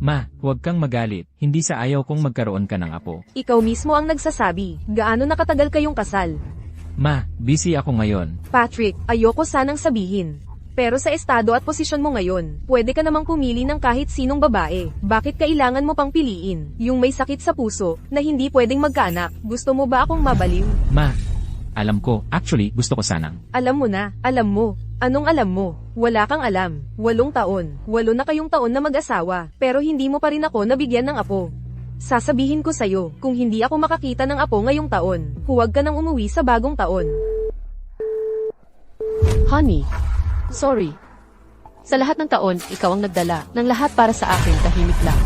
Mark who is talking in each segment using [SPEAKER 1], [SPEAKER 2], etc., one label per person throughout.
[SPEAKER 1] Ma, huwag kang magalit. Hindi sa ayaw kong magkaroon ka ng apo.
[SPEAKER 2] Ikaw mismo ang nagsasabi. Gaano nakatagal kayong kasal?
[SPEAKER 1] Ma, busy ako ngayon.
[SPEAKER 2] Patrick, ayoko sanang sabihin. Pero sa estado at posisyon mo ngayon, pwede ka namang pumili ng kahit sinong babae. Bakit kailangan mo pang piliin? Yung may sakit sa puso, na hindi pwedeng magkaanak. Gusto mo ba akong mabaliw?
[SPEAKER 1] Ma, alam ko. Actually, gusto ko sanang.
[SPEAKER 2] Alam mo na, alam mo. Anong alam mo? Wala kang alam. 8 taon. 8 na kayong taon na mag-asawa. Pero hindi mo pa rin ako nabigyan ng apo. Sasabihin ko sa'yo, kung hindi ako makakita ng apo ngayong taon, huwag ka nang umuwi sa bagong taon.
[SPEAKER 3] Honey, sorry. Sa lahat ng taon, ikaw ang nagdala ng lahat para sa akin, tahimik lang.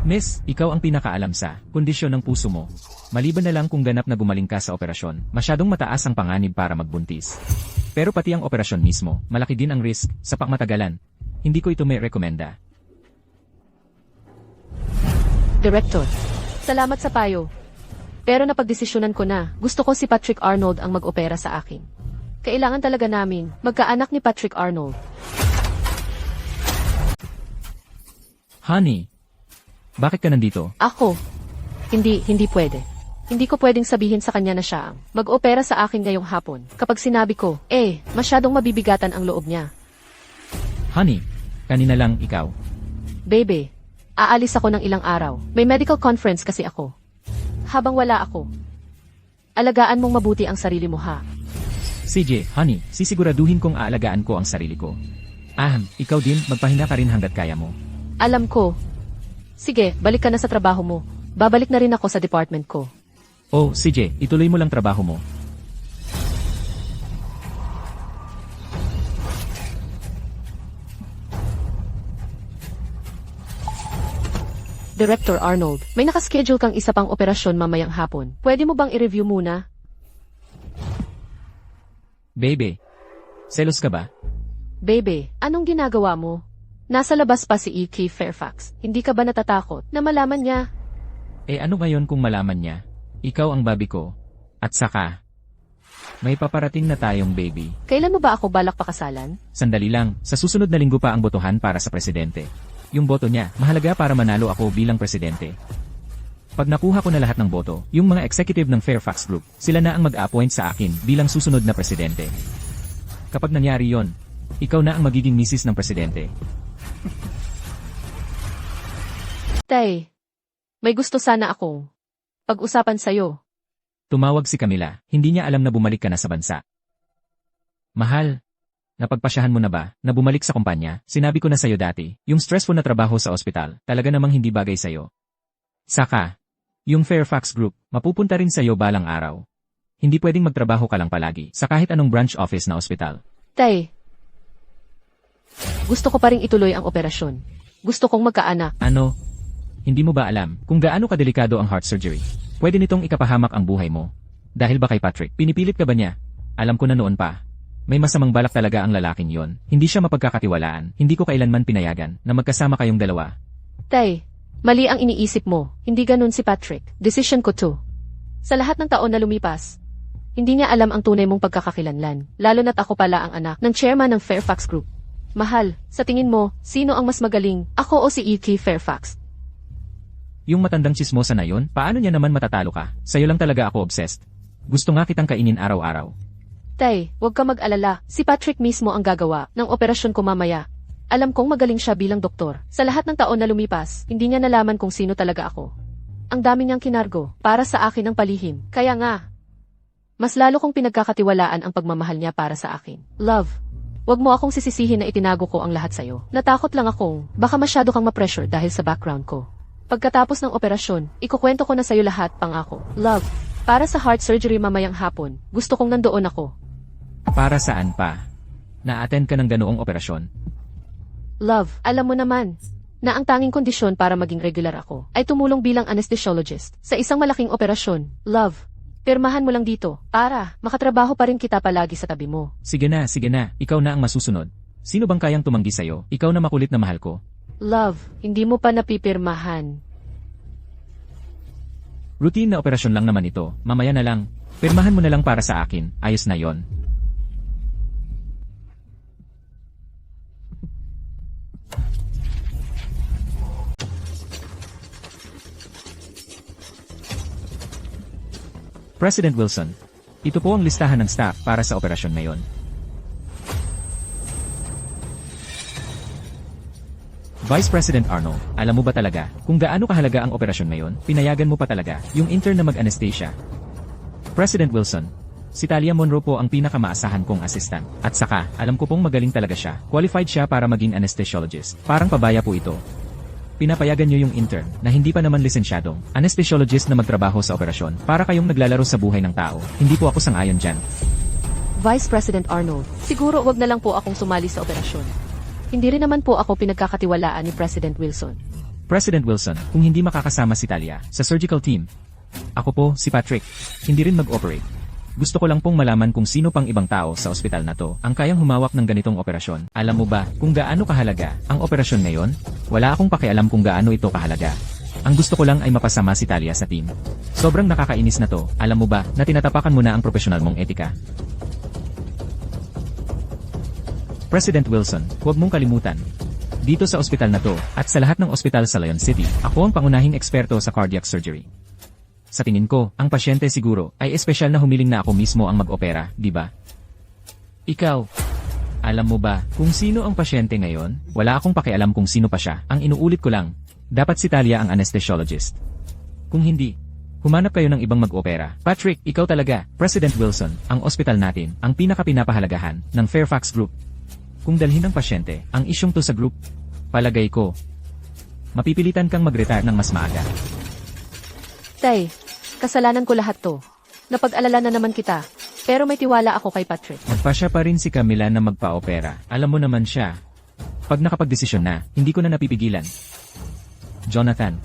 [SPEAKER 1] Miss, ikaw ang pinakaalam sa kondisyon ng puso mo. Maliban na lang kung ganap na gumaling ka sa operasyon, masyadong mataas ang panganib para magbuntis. Pero pati ang operasyon mismo, malaki din ang risk sa pangmatagalan. Hindi ko ito may rekomenda.
[SPEAKER 3] Director, salamat sa payo. Pero napagdesisyonan ko na, gusto ko si Patrick Arnold ang mag-opera sa akin. Kailangan talaga namin magkaanak ni Patrick Arnold.
[SPEAKER 1] Honey, bakit ka nandito?
[SPEAKER 3] Ako, hindi pwede. Hindi ko pwedeng sabihin sa kanya na siya ang mag-opera sa akin ngayong hapon. Kapag sinabi ko, masyadong mabibigatan ang loob niya.
[SPEAKER 1] Honey, kanina lang ikaw.
[SPEAKER 3] Baby, aalis ako ng ilang araw. May medical conference kasi ako. Habang wala ako, alagaan mong mabuti ang sarili mo ha.
[SPEAKER 1] CJ, honey, sisiguraduhin kong aalagaan ko ang sarili ko. Ikaw din, magpahinga ka rin hanggat kaya mo.
[SPEAKER 3] Alam ko. Sige, balik ka na sa trabaho mo. Babalik na rin ako sa department ko.
[SPEAKER 1] Oh, CJ, ituloy mo lang trabaho mo.
[SPEAKER 3] Director Arnold, may nakaschedule kang isa pang operasyon mamayang hapon. Pwede mo bang i-review muna?
[SPEAKER 1] Baby, selos ka ba?
[SPEAKER 3] Baby, anong ginagawa mo? Nasa labas pa si E.K. Fairfax. Hindi ka ba natatakot na malaman niya?
[SPEAKER 1] Ano ngayon kung malaman niya? Ikaw ang baby ko. At saka, may paparating na tayong baby.
[SPEAKER 3] Kailan mo ba ako balak pakasalan?
[SPEAKER 1] Sandali lang, sa susunod na linggo pa ang botohan para sa presidente. Yung boto niya, mahalaga para manalo ako bilang presidente. Pag nakuha ko na lahat ng boto, yung mga executive ng Fairfax Group, sila na ang mag-appoint sa akin bilang susunod na presidente. Kapag nangyari yon, ikaw na ang magiging misis ng presidente.
[SPEAKER 3] Tay, may gusto sana akong pag-usapan sa'yo.
[SPEAKER 1] Tumawag si Camila, hindi niya alam na bumalik ka na sa bansa. Mahal, napagpasyahan mo na ba na bumalik sa kumpanya? Sinabi ko na sa'yo dati, yung stressful na trabaho sa ospital, talaga namang hindi bagay sa'yo. Saka, yung Fairfax Group, mapupunta rin sa'yo balang araw. Hindi pwedeng magtrabaho ka lang palagi sa kahit anong branch office na ospital.
[SPEAKER 3] Tay, gusto ko pa rin ituloy ang operasyon. Gusto kong magkaanak.
[SPEAKER 1] Ano? Hindi mo ba alam kung gaano kadelikado ang heart surgery? Pwede nitong ikapahamak ang buhay mo. Dahil ba kay Patrick, pinipilit ka ba niya? Alam ko na noon pa. May masamang balak talaga ang lalaking yon. Hindi siya mapagkakatiwalaan. Hindi ko kailanman pinayagan na magkasama kayong dalawa.
[SPEAKER 3] Tay, mali ang iniisip mo. Hindi ganun si Patrick. Decision ko to. Sa lahat ng taon na lumipas, hindi niya alam ang tunay mong pagkakakilanlan. Lalo na't ako pala ang anak ng chairman ng Fairfax Group. Mahal, sa tingin mo, sino ang mas magaling? Ako o si E.K. Fairfax?
[SPEAKER 1] Yung matandang chismosa na yun, paano niya naman matatalo ka? Sa'yo lang talaga ako obsessed. Gusto nga kitang kainin araw-araw.
[SPEAKER 3] Tay, huwag ka mag-alala. Si Patrick mismo ang gagawa ng operasyon ko mamaya. Alam kong magaling siya bilang doktor. Sa lahat ng taon na lumipas, hindi niya nalaman kung sino talaga ako. Ang dami niyang kinargo para sa akin ang palihim. Kaya nga, mas lalo kong pinagkakatiwalaan ang pagmamahal niya para sa akin. Love, huwag mo akong sisisihin na itinago ko ang lahat sa'yo. Natakot lang akong baka masyado kang ma-pressure dahil sa background ko. Pagkatapos ng operasyon, ikukwento ko na sa'yo lahat, pangako. Love, para sa heart surgery mamayang hapon, gusto kong nandoon ako.
[SPEAKER 1] Para saan pa? Na-attend ka ng ganoong operasyon?
[SPEAKER 3] Love, alam mo naman na ang tanging kondisyon para maging regular ako ay tumulong bilang anesthesiologist sa isang malaking operasyon. Love, pirmahan mo lang dito para makatrabaho pa rin kita palagi sa tabi mo.
[SPEAKER 1] Sige na, ikaw na ang masusunod. Sino bang kayang tumanggi sa'yo? Ikaw na makulit na mahal ko.
[SPEAKER 3] Love, hindi mo pa napipirmahan.
[SPEAKER 1] Routine na operasyon lang naman ito, mamaya na lang. Pirmahan mo na lang para sa akin, ayos na yon. President Wilson, ito po ang listahan ng staff para sa operasyon ngayon. Vice President Arnold, alam mo ba talaga kung gaano kahalaga ang operasyon ngayon? Pinayagan mo pa talaga yung intern na mag-anesthesia. President Wilson, si Talia Monroe po ang pinakamaasahan kong assistant. At saka, alam ko pong magaling talaga siya. Qualified siya para maging anesthesiologist. Parang pabaya po ito. Pinapayagan niyo yung intern na hindi pa naman lisensyadong anesthesiologist na magtrabaho sa operasyon para kayong naglalaro sa buhay ng tao. Hindi po ako sang-ayon dyan.
[SPEAKER 3] Vice President Arnold, siguro wag na lang po akong sumali sa operasyon. Hindi rin naman po ako pinagkakatiwalaan ni President Wilson.
[SPEAKER 1] President Wilson, kung hindi makakasama si Talia sa surgical team, ako po, si Patrick, hindi rin mag-operate. Gusto ko lang pong malaman kung sino pang ibang tao sa ospital na to ang kayang humawak ng ganitong operasyon. Alam mo ba kung gaano kahalaga ang operasyon ngayon? Wala akong pakialam kung gaano ito kahalaga. Ang gusto ko lang ay mapasama si Talia sa team. Sobrang nakakainis na to. Alam mo ba na tinatapakan mo na ang profesional mong etika? President Wilson, huwag mong kalimutan. Dito sa ospital na to, at sa lahat ng ospital sa Lion City, ako ang pangunahing eksperto sa cardiac surgery. Sa tingin ko, ang pasyente siguro ay espesyal na humiling na ako mismo ang mag-opera, di ba? Ikaw, alam mo ba kung sino ang pasyente ngayon? Wala akong pakialam kung sino pa siya. Ang inuulit ko lang, dapat si Talia ang anesthesiologist. Kung hindi, humanap kayo ng ibang mag-opera. Patrick, ikaw talaga, President Wilson, ang ospital natin, ang pinaka-pinapahalagahan ng Fairfax Group. Kung dalhin ng pasyente ang isyong to sa group, palagay ko, mapipilitan kang mag-retire ng mas maaga.
[SPEAKER 3] Tay, kasalanan ko lahat to. Napag-alala na naman kita. Pero may tiwala ako kay Patrick.
[SPEAKER 1] Magpasya pa rin si Camila na magpa-opera. Alam mo naman siya. Pag nakapagdesisyon na, hindi ko na napipigilan. Jonathan,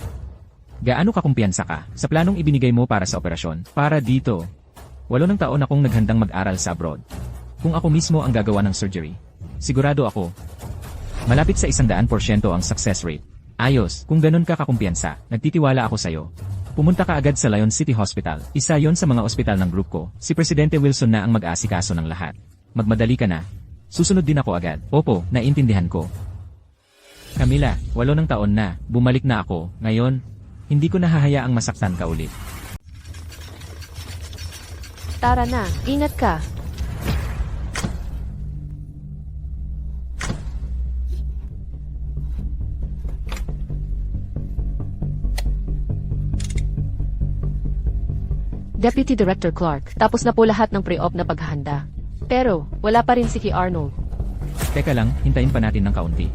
[SPEAKER 1] gaano kakumpiyansa ka sa planong ibinigay mo para sa operasyon? Para dito, 8 taon akong naghandang mag-aral sa abroad. Kung ako mismo ang gagawa ng surgery, sigurado ako, malapit sa 100% ang success rate. Ayos, kung ganun ka kakumpiyansa, nagtitiwala ako sa'yo. Pumunta ka agad sa Lion City Hospital. Isa yon sa mga ospital ng group ko. Si Presidente Wilson na ang mag-aasikaso ng lahat. Magmadali ka na. Susunod din ako agad. Opo, naintindihan ko. Camila, 8 taon na. Bumalik na ako. Ngayon, hindi ko nahahayaang masaktan ka ulit.
[SPEAKER 3] Tara na, ingat ka. Deputy Director Clark, tapos na po lahat ng pre-op na paghahanda. Pero, wala pa rin si Key Arnold.
[SPEAKER 1] Teka lang, hintayin pa natin ng kaunti.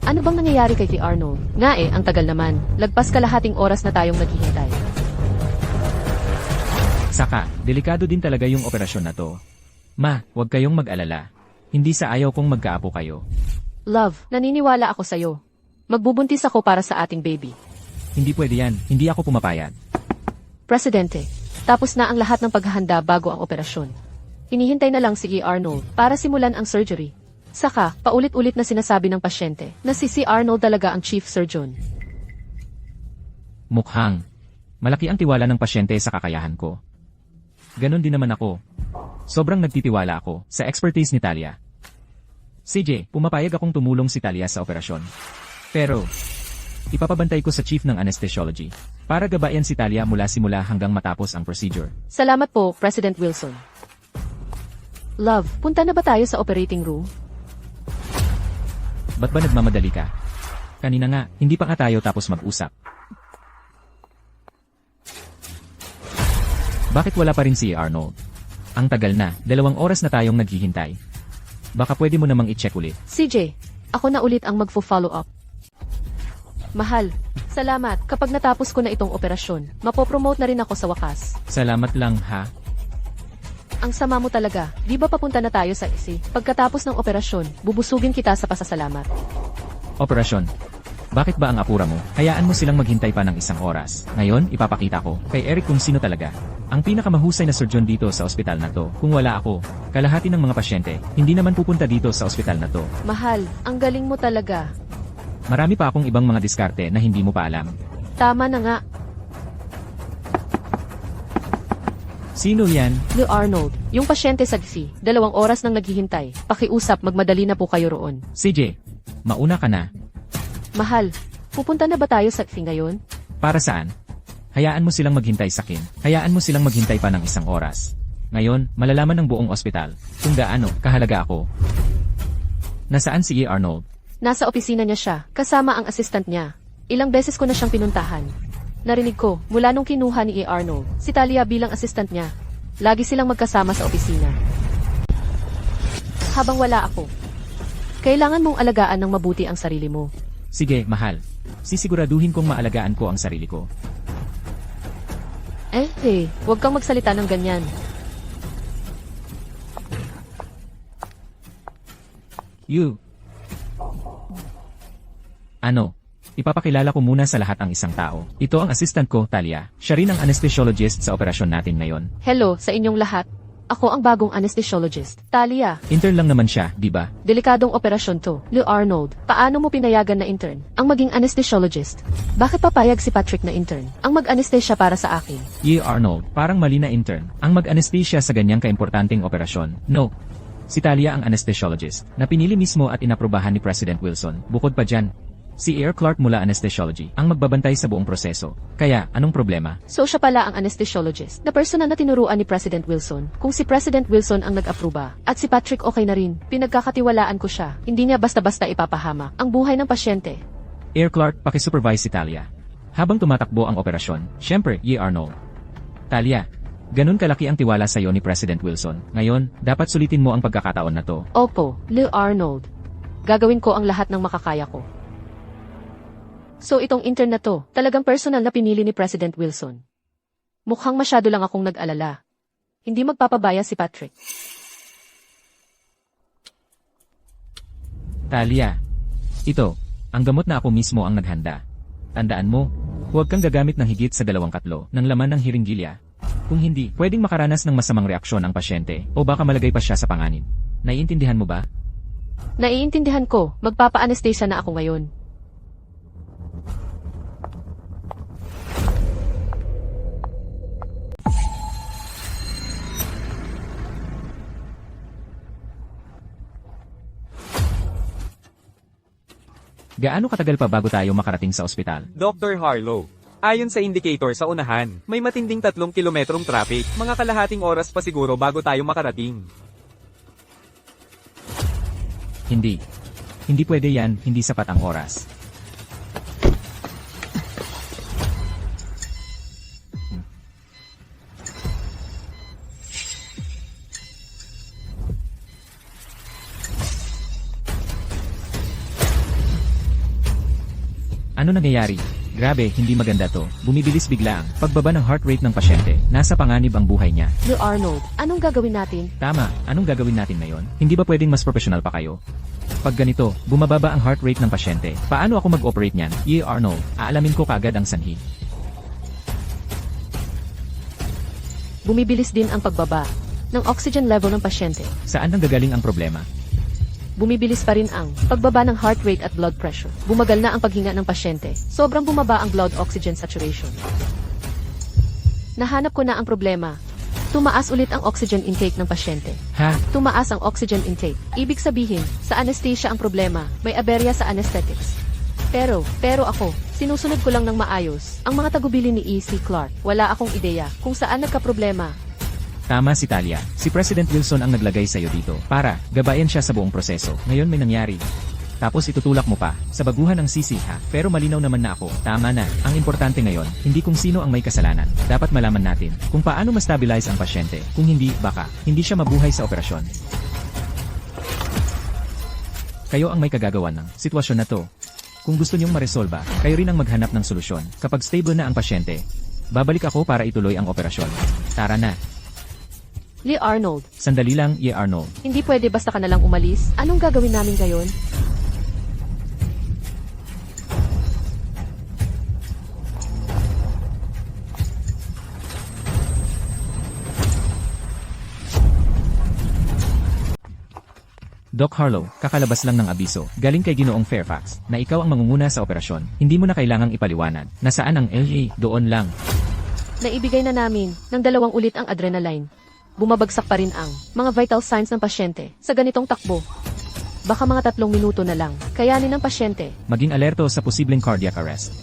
[SPEAKER 3] Ano bang nangyayari kay Key Arnold? Nga ang tagal naman. Lagpas kalahating oras na tayong naghihintay.
[SPEAKER 1] Saka, delikado din talaga yung operasyon na to. Ma, huwag kayong mag-alala. Hindi sa ayaw kong magkaapo kayo.
[SPEAKER 3] Love, naniniwala ako sa'yo. Magbubuntis ako para sa ating baby.
[SPEAKER 1] Hindi pwede yan. Hindi ako pumapayag.
[SPEAKER 3] Presidente, tapos na ang lahat ng paghahanda bago ang operasyon. Hinihintay na lang si Key Arnold para simulan ang surgery. Saka, paulit-ulit na sinasabi ng pasyente na si Arnold talaga ang chief surgeon.
[SPEAKER 1] Mukhang, malaki ang tiwala ng pasyente sa kakayahan ko. Ganon din naman ako. Sobrang nagtitiwala ako sa expertise ni Talia. CJ, pumapayag akong tumulong si Talia sa operasyon. Pero, ipapabantay ko sa chief ng anesthesiology para gabayan si Talia mula simula hanggang matapos ang procedure.
[SPEAKER 3] Salamat po, President Wilson. Love, punta na ba tayo sa operating room?
[SPEAKER 1] Ba't ba nagmamadali ka? Kanina nga, hindi pa nga tayo tapos mag-usap. Bakit wala pa rin si Arnold? Ang tagal na, 2 oras na tayong naghihintay. Baka pwede mo namang i-check ulit.
[SPEAKER 3] CJ, ako na ulit ang magfo-follow up. Mahal, salamat. Kapag natapos ko na itong operasyon, mapopromote na rin ako sa wakas.
[SPEAKER 1] Salamat lang ha.
[SPEAKER 3] Ang sama mo talaga. Di ba papunta na tayo sa IC? Pagkatapos ng operasyon, bubusugin kita sa pasasalamat.
[SPEAKER 1] Operasyon. Bakit ba ang apura mo? Hayaan mo silang maghintay pa ng 1 oras. Ngayon, ipapakita ko kay Eric kung sino talaga ang pinakamahusay na surgeon dito sa ospital na to. Kung wala ako, kalahati ng mga pasyente, hindi naman pupunta dito sa ospital na to.
[SPEAKER 3] Mahal, ang galing mo talaga.
[SPEAKER 1] Marami pa akong ibang mga diskarte na hindi mo pa alam.
[SPEAKER 3] Tama na nga.
[SPEAKER 1] Sino yan?
[SPEAKER 3] Key Arnold, yung pasyente sa GC, 2 oras nang naghihintay. Pakiusap, magmadali na po kayo roon.
[SPEAKER 1] CJ, mauna ka na.
[SPEAKER 3] Mahal, pupunta na ba tayo sa GC ngayon?
[SPEAKER 1] Para saan? Hayaan mo silang maghintay sa akin. Hayaan mo silang maghintay pa ng 1 oras. Ngayon, malalaman ng buong ospital kung gaano kahalaga ako. Nasaan si E. Arnold?
[SPEAKER 3] Nasa opisina niya siya, kasama ang assistant niya. Ilang beses ko na siyang pinuntahan. Narinig ko, mula nung kinuha ni E. Arnold, si Talia bilang assistant niya. Lagi silang magkasama sa opisina. Habang wala ako, kailangan mong alagaan ng mabuti ang sarili mo.
[SPEAKER 1] Sige, mahal. Sisiguraduhin kong maalagaan ko ang sarili ko.
[SPEAKER 3] Huwag kang magsalita ng ganyan.
[SPEAKER 1] You. Ano? Ipapakilala ko muna sa lahat ang isang tao. Ito ang assistant ko, Talia. Siya rin ang anesthesiologist sa operasyon natin ngayon.
[SPEAKER 3] Hello sa inyong lahat. Ako ang bagong anesthesiologist, Talia.
[SPEAKER 1] Intern lang naman siya, di ba?
[SPEAKER 3] Delikadong operasyon to. Lou Arnold, paano mo pinayagan na intern ang maging anesthesiologist? Bakit papayag si Patrick na intern ang mag-anesthesia para sa akin?
[SPEAKER 1] E. Arnold, parang mali na intern. Ang mag-anesthesia sa ganyang kaimportanteng operasyon. No. Si Talia ang anesthesiologist na pinili mismo at inaprubahan ni President Wilson. Bukod pa dyan, si Air Clark mula anesthesiology ang magbabantay sa buong proseso. Kaya, anong problema?
[SPEAKER 3] So siya pala ang anesthesiologist na personal na tinuruan ni President Wilson. Kung si President Wilson ang nag-aproba at si Patrick okay na rin, pinagkakatiwalaan ko siya. Hindi niya basta-basta ipapahamak ang buhay ng pasyente.
[SPEAKER 1] Air Clark, pakisupervise si Talia. Habang tumatakbo ang operasyon, syempre, E. Arnold. Talia, ganun kalaki ang tiwala sa iyo ni President Wilson. Ngayon, dapat sulitin mo ang pagkakataon na to.
[SPEAKER 3] Opo, Lou Arnold. Gagawin ko ang lahat ng makakaya ko. So itong intern na to, talagang personal na pinili ni President Wilson. Mukhang masyado lang akong nag-alala. Hindi magpapabaya si Patrick.
[SPEAKER 1] Talia, ito, ang gamot na ako mismo ang naghanda. Tandaan mo, huwag kang gagamit ng higit sa 2 katlo ng laman ng hiringgilya. Kung hindi, pwedeng makaranas ng masamang reaksyon ang pasyente o baka malagay pa siya sa panganib. Naiintindihan mo ba?
[SPEAKER 3] Naiintindihan ko, magpapa-anesthesia na ako ngayon.
[SPEAKER 1] Gaano katagal pa bago tayo makarating sa ospital?
[SPEAKER 4] Dr. Harlow, ayon sa indicator sa unahan, may matinding 3 kilometrong traffic. Mga kalahating oras pa siguro bago tayo makarating.
[SPEAKER 1] Hindi. Hindi pwede yan, hindi sapat ang oras. Ano nangyayari? Grabe, hindi maganda to. Bumibilis bigla ang pagbaba ng heart rate ng pasyente. Nasa panganib ang buhay niya.
[SPEAKER 3] Lou Arnold, anong gagawin natin?
[SPEAKER 1] Tama, anong gagawin natin ngayon? Hindi ba pwedeng mas professional pa kayo? Pag ganito, bumababa ang heart rate ng pasyente. Paano ako mag-operate niyan? E. Arnold, aalamin ko kagad ang sanhi.
[SPEAKER 3] Bumibilis din ang pagbaba ng oxygen level ng pasyente.
[SPEAKER 1] Saan nang gagaling ang problema?
[SPEAKER 3] Bumibilis pa rin ang pagbaba ng heart rate at blood pressure. Bumagal na ang paghinga ng pasyente. Sobrang bumaba ang blood oxygen saturation. Nahanap ko na ang problema. Tumaas ulit ang oxygen intake ng pasyente.
[SPEAKER 1] Ha?
[SPEAKER 3] Tumaas ang oxygen intake. Ibig sabihin, sa anesthesia ang problema. May aberya sa anesthetics. Pero ako, sinusunod ko lang ng maayos. Ang mga tagubili ni E.C. Clark, wala akong ideya kung saan nagkaproblema.
[SPEAKER 1] Tama si Talia. Si President Wilson ang naglagay sa'yo dito para gabayan siya sa buong proseso. Ngayon may nangyari. Tapos itutulak mo pa sa baguhan ng sisi ha. Pero malinaw naman na ako. Tama na. Ang importante ngayon, hindi kung sino ang may kasalanan. Dapat malaman natin kung paano ma-stabilize ang pasyente. Kung hindi, baka hindi siya mabuhay sa operasyon. Kayo ang may kagagawan ng sitwasyon na to. Kung gusto niyong maresolba, kayo rin ang maghanap ng solusyon. Kapag stable na ang pasyente, babalik ako para ituloy ang operasyon. Tara na.
[SPEAKER 3] Lee Arnold,
[SPEAKER 1] Sandali lang, E. Arnold.
[SPEAKER 3] hindi pwede basta ka na lang umalis. Anong gagawin namin ngayon?
[SPEAKER 1] Doc Harlow, kakalabas lang ng abiso, galing kay Ginoong Fairfax, na ikaw ang mangunguna sa operasyon. Hindi mo na kailangang ipaliwanag. Nasaan ang LA? Doon lang.
[SPEAKER 3] Naibigay na namin ng 2 ulit ang adrenaline. Bumabagsak pa rin ang mga vital signs ng pasyente sa ganitong takbo. Baka mga 3 minuto na lang. Kayanin ng pasyente.
[SPEAKER 1] Maging alerto sa posibleng cardiac arrest.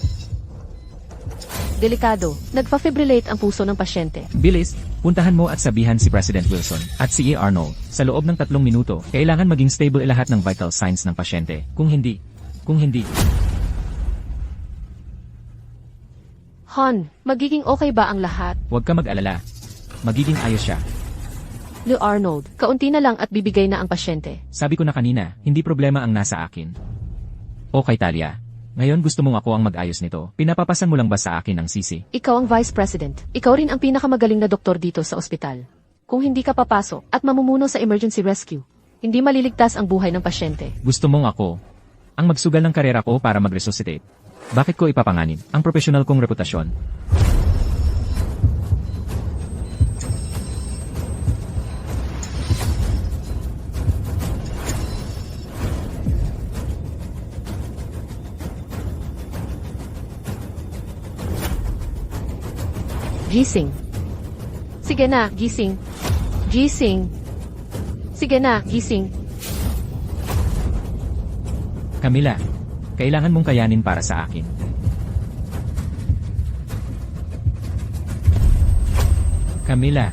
[SPEAKER 3] Delikado, nagpa-fibrillate ang puso ng pasyente.
[SPEAKER 1] Bilis, puntahan mo at sabihan si President Wilson at si A. Arnold. Sa loob ng 3 minuto, kailangan maging stable lahat ng vital signs ng pasyente. Kung hindi.
[SPEAKER 3] Han, magiging okay ba ang lahat?
[SPEAKER 1] Huwag ka mag-alala. Magiging ayos siya.
[SPEAKER 3] Le Arnold, kaunti na lang at bibigay na ang pasyente.
[SPEAKER 1] Sabi ko na kanina, hindi problema ang nasa akin. Okay, Talia. Ngayon gusto mong ako ang mag-ayos nito. Pinapapasan mo lang ba sa akin ang sisi?
[SPEAKER 3] Ikaw ang Vice President. Ikaw rin ang pinakamagaling na doktor dito sa ospital. Kung hindi ka papasok at mamumuno sa emergency rescue, hindi maliligtas ang buhay ng pasyente.
[SPEAKER 1] Gusto mong ako ang magsugal ng karera ko para mag-resuscitate. Bakit ko ipapanganib ang profesional kong reputasyon?
[SPEAKER 3] Gising. Sige na, gising. Gising. Sige na, gising.
[SPEAKER 1] Camila, kailangan mong kayanin para sa akin. Camila,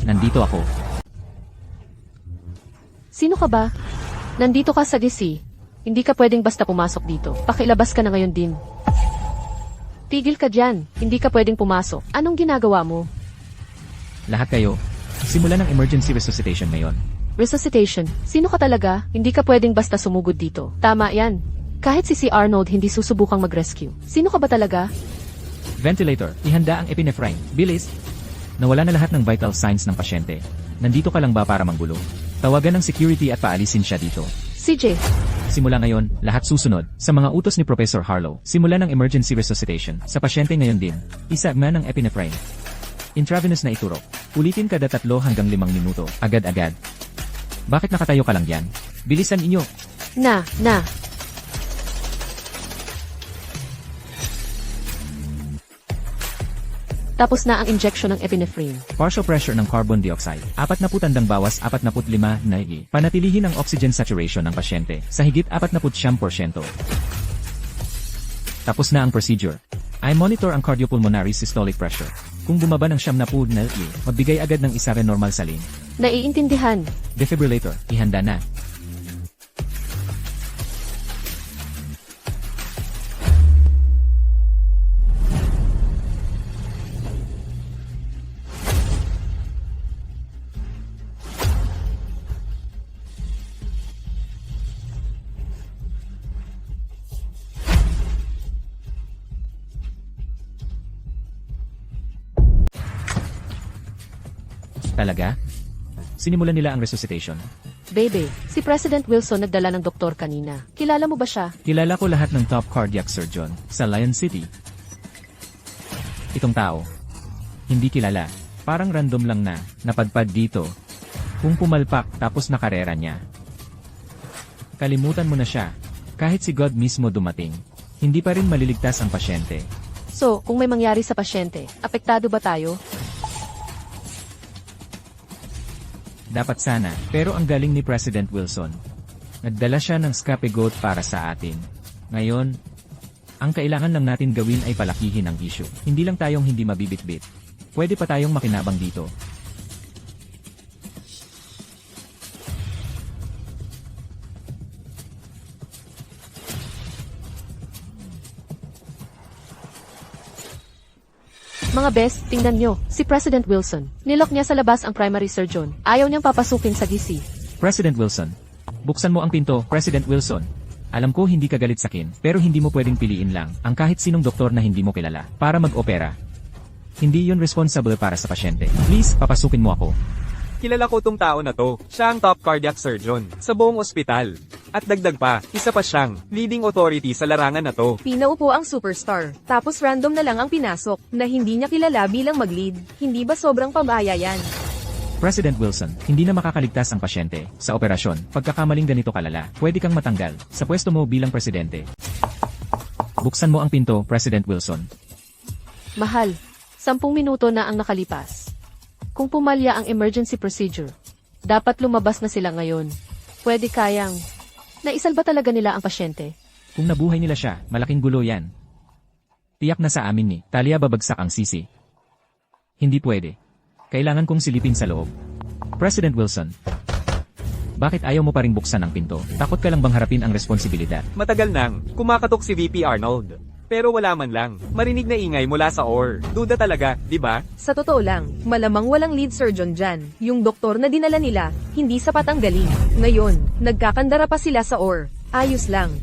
[SPEAKER 1] nandito ako.
[SPEAKER 3] Sino ka ba? Nandito ka sa DC. Hindi ka pwedeng basta pumasok dito. Pakilabas ka na ngayon din. Tigil ka dyan. Hindi ka pwedeng pumasok. Anong ginagawa mo?
[SPEAKER 1] Lahat kayo, simulan ng emergency resuscitation ngayon.
[SPEAKER 3] Resuscitation. Sino ka talaga? Hindi ka pwedeng basta sumugod dito. Tama yan. Kahit si Arnold hindi susubukang mag-rescue. Sino ka ba talaga?
[SPEAKER 1] Ventilator, ihanda ang epinephrine. Bilis! Nawala na lahat ng vital signs ng pasyente. Nandito ka lang ba para manggulo? Tawagan ng security at paalisin siya dito.
[SPEAKER 3] CJ.
[SPEAKER 1] Simula ngayon, lahat susunod sa mga utos ni Professor Harlow. Simula ng emergency resuscitation. Sa pasyente ngayon din, isagman ng epinephrine. Intravenous na iturok. Ulitin kada 3 hanggang 5 minuto. Agad-agad. Bakit nakatayo ka lang yan? Bilisan inyo.
[SPEAKER 3] Na. Tapos na ang injection ng epinephrine.
[SPEAKER 1] Partial pressure ng carbon dioxide. 40 tandang bawas 45 na higi. Panatilihin ang oxygen saturation ng pasyente sa higit 49%. Tapos na ang procedure. I monitor ang cardiopulmonary systolic pressure. Kung bumaba ng 70 na higi, magbigay agad ng isa rin normal saline.
[SPEAKER 3] Naiintindihan.
[SPEAKER 1] Defibrillator, ihanda na. Talaga? Sinimulan nila ang resuscitation.
[SPEAKER 3] Baby, si President Wilson nagdala ng doktor kanina. Kilala mo ba siya?
[SPEAKER 1] Kilala ko lahat ng top cardiac surgeon sa Lion City. Itong tao, hindi kilala. Parang random lang na napadpad dito. Kung pumalpak tapos nakarera niya. Kalimutan mo na siya. Kahit si God mismo dumating, hindi pa rin maliligtas ang pasyente.
[SPEAKER 3] So, kung may mangyari sa pasyente, apektado ba tayo?
[SPEAKER 1] Dapat sana, pero ang galing ni President Wilson. Nagdala siya ng scapegoat para sa atin. Ngayon, ang kailangan lang natin gawin ay palakihin ang issue. Hindi lang tayong hindi mabibitbit. Pwede pa tayong makinabang dito.
[SPEAKER 3] Mga best, tingnan nyo, si President Wilson. Nilok niya sa labas ang primary surgeon. Ayaw niyang papasukin sa DC.
[SPEAKER 1] President Wilson. Buksan mo ang pinto, President Wilson. Alam ko hindi ka galit sa akin, pero hindi mo pwedeng piliin lang ang kahit sinong doktor na hindi mo kilala para mag-opera. Hindi yun responsible para sa pasyente. Please, papasukin mo ako.
[SPEAKER 4] Kilala ko tong tao na to. Siya ang top cardiac surgeon sa buong ospital. At dagdag pa, isa pa siyang leading authority sa larangan na to.
[SPEAKER 2] Pinaupo ang superstar, tapos random na lang ang pinasok, na hindi niya kilala bilang mag-lead. Hindi ba sobrang pabaya yan?
[SPEAKER 1] President Wilson, hindi na makakaligtas ang pasyente sa operasyon. Pagkakamaling ganito kalala, pwede kang matanggal sa pwesto mo bilang presidente. Buksan mo ang pinto, President Wilson.
[SPEAKER 3] Mahal, 10 minuto na ang nakalipas. Kung pumalya ang emergency procedure, dapat lumabas na sila ngayon. Pwede kayang, naisalba talaga nila ang pasyente.
[SPEAKER 1] Kung nabuhay nila siya, malaking gulo yan. Tiyak na sa amin ni Talia babagsak ang sisi. Hindi pwede. Kailangan kong silipin sa loob. President Wilson. Bakit ayaw mo pa ring buksan ang pinto? Takot ka lang bang harapin ang responsibilidad?
[SPEAKER 4] Matagal nang kumakatok si VP Arnold. Pero wala man lang marinig na ingay mula sa OR. Duda talaga, di ba?
[SPEAKER 2] Sa totoo lang, malamang walang lead surgeon dyan. Yung doktor na dinala nila, hindi sapat ang galing. Ngayon, nagkakandara pa sila sa OR. Ayos lang.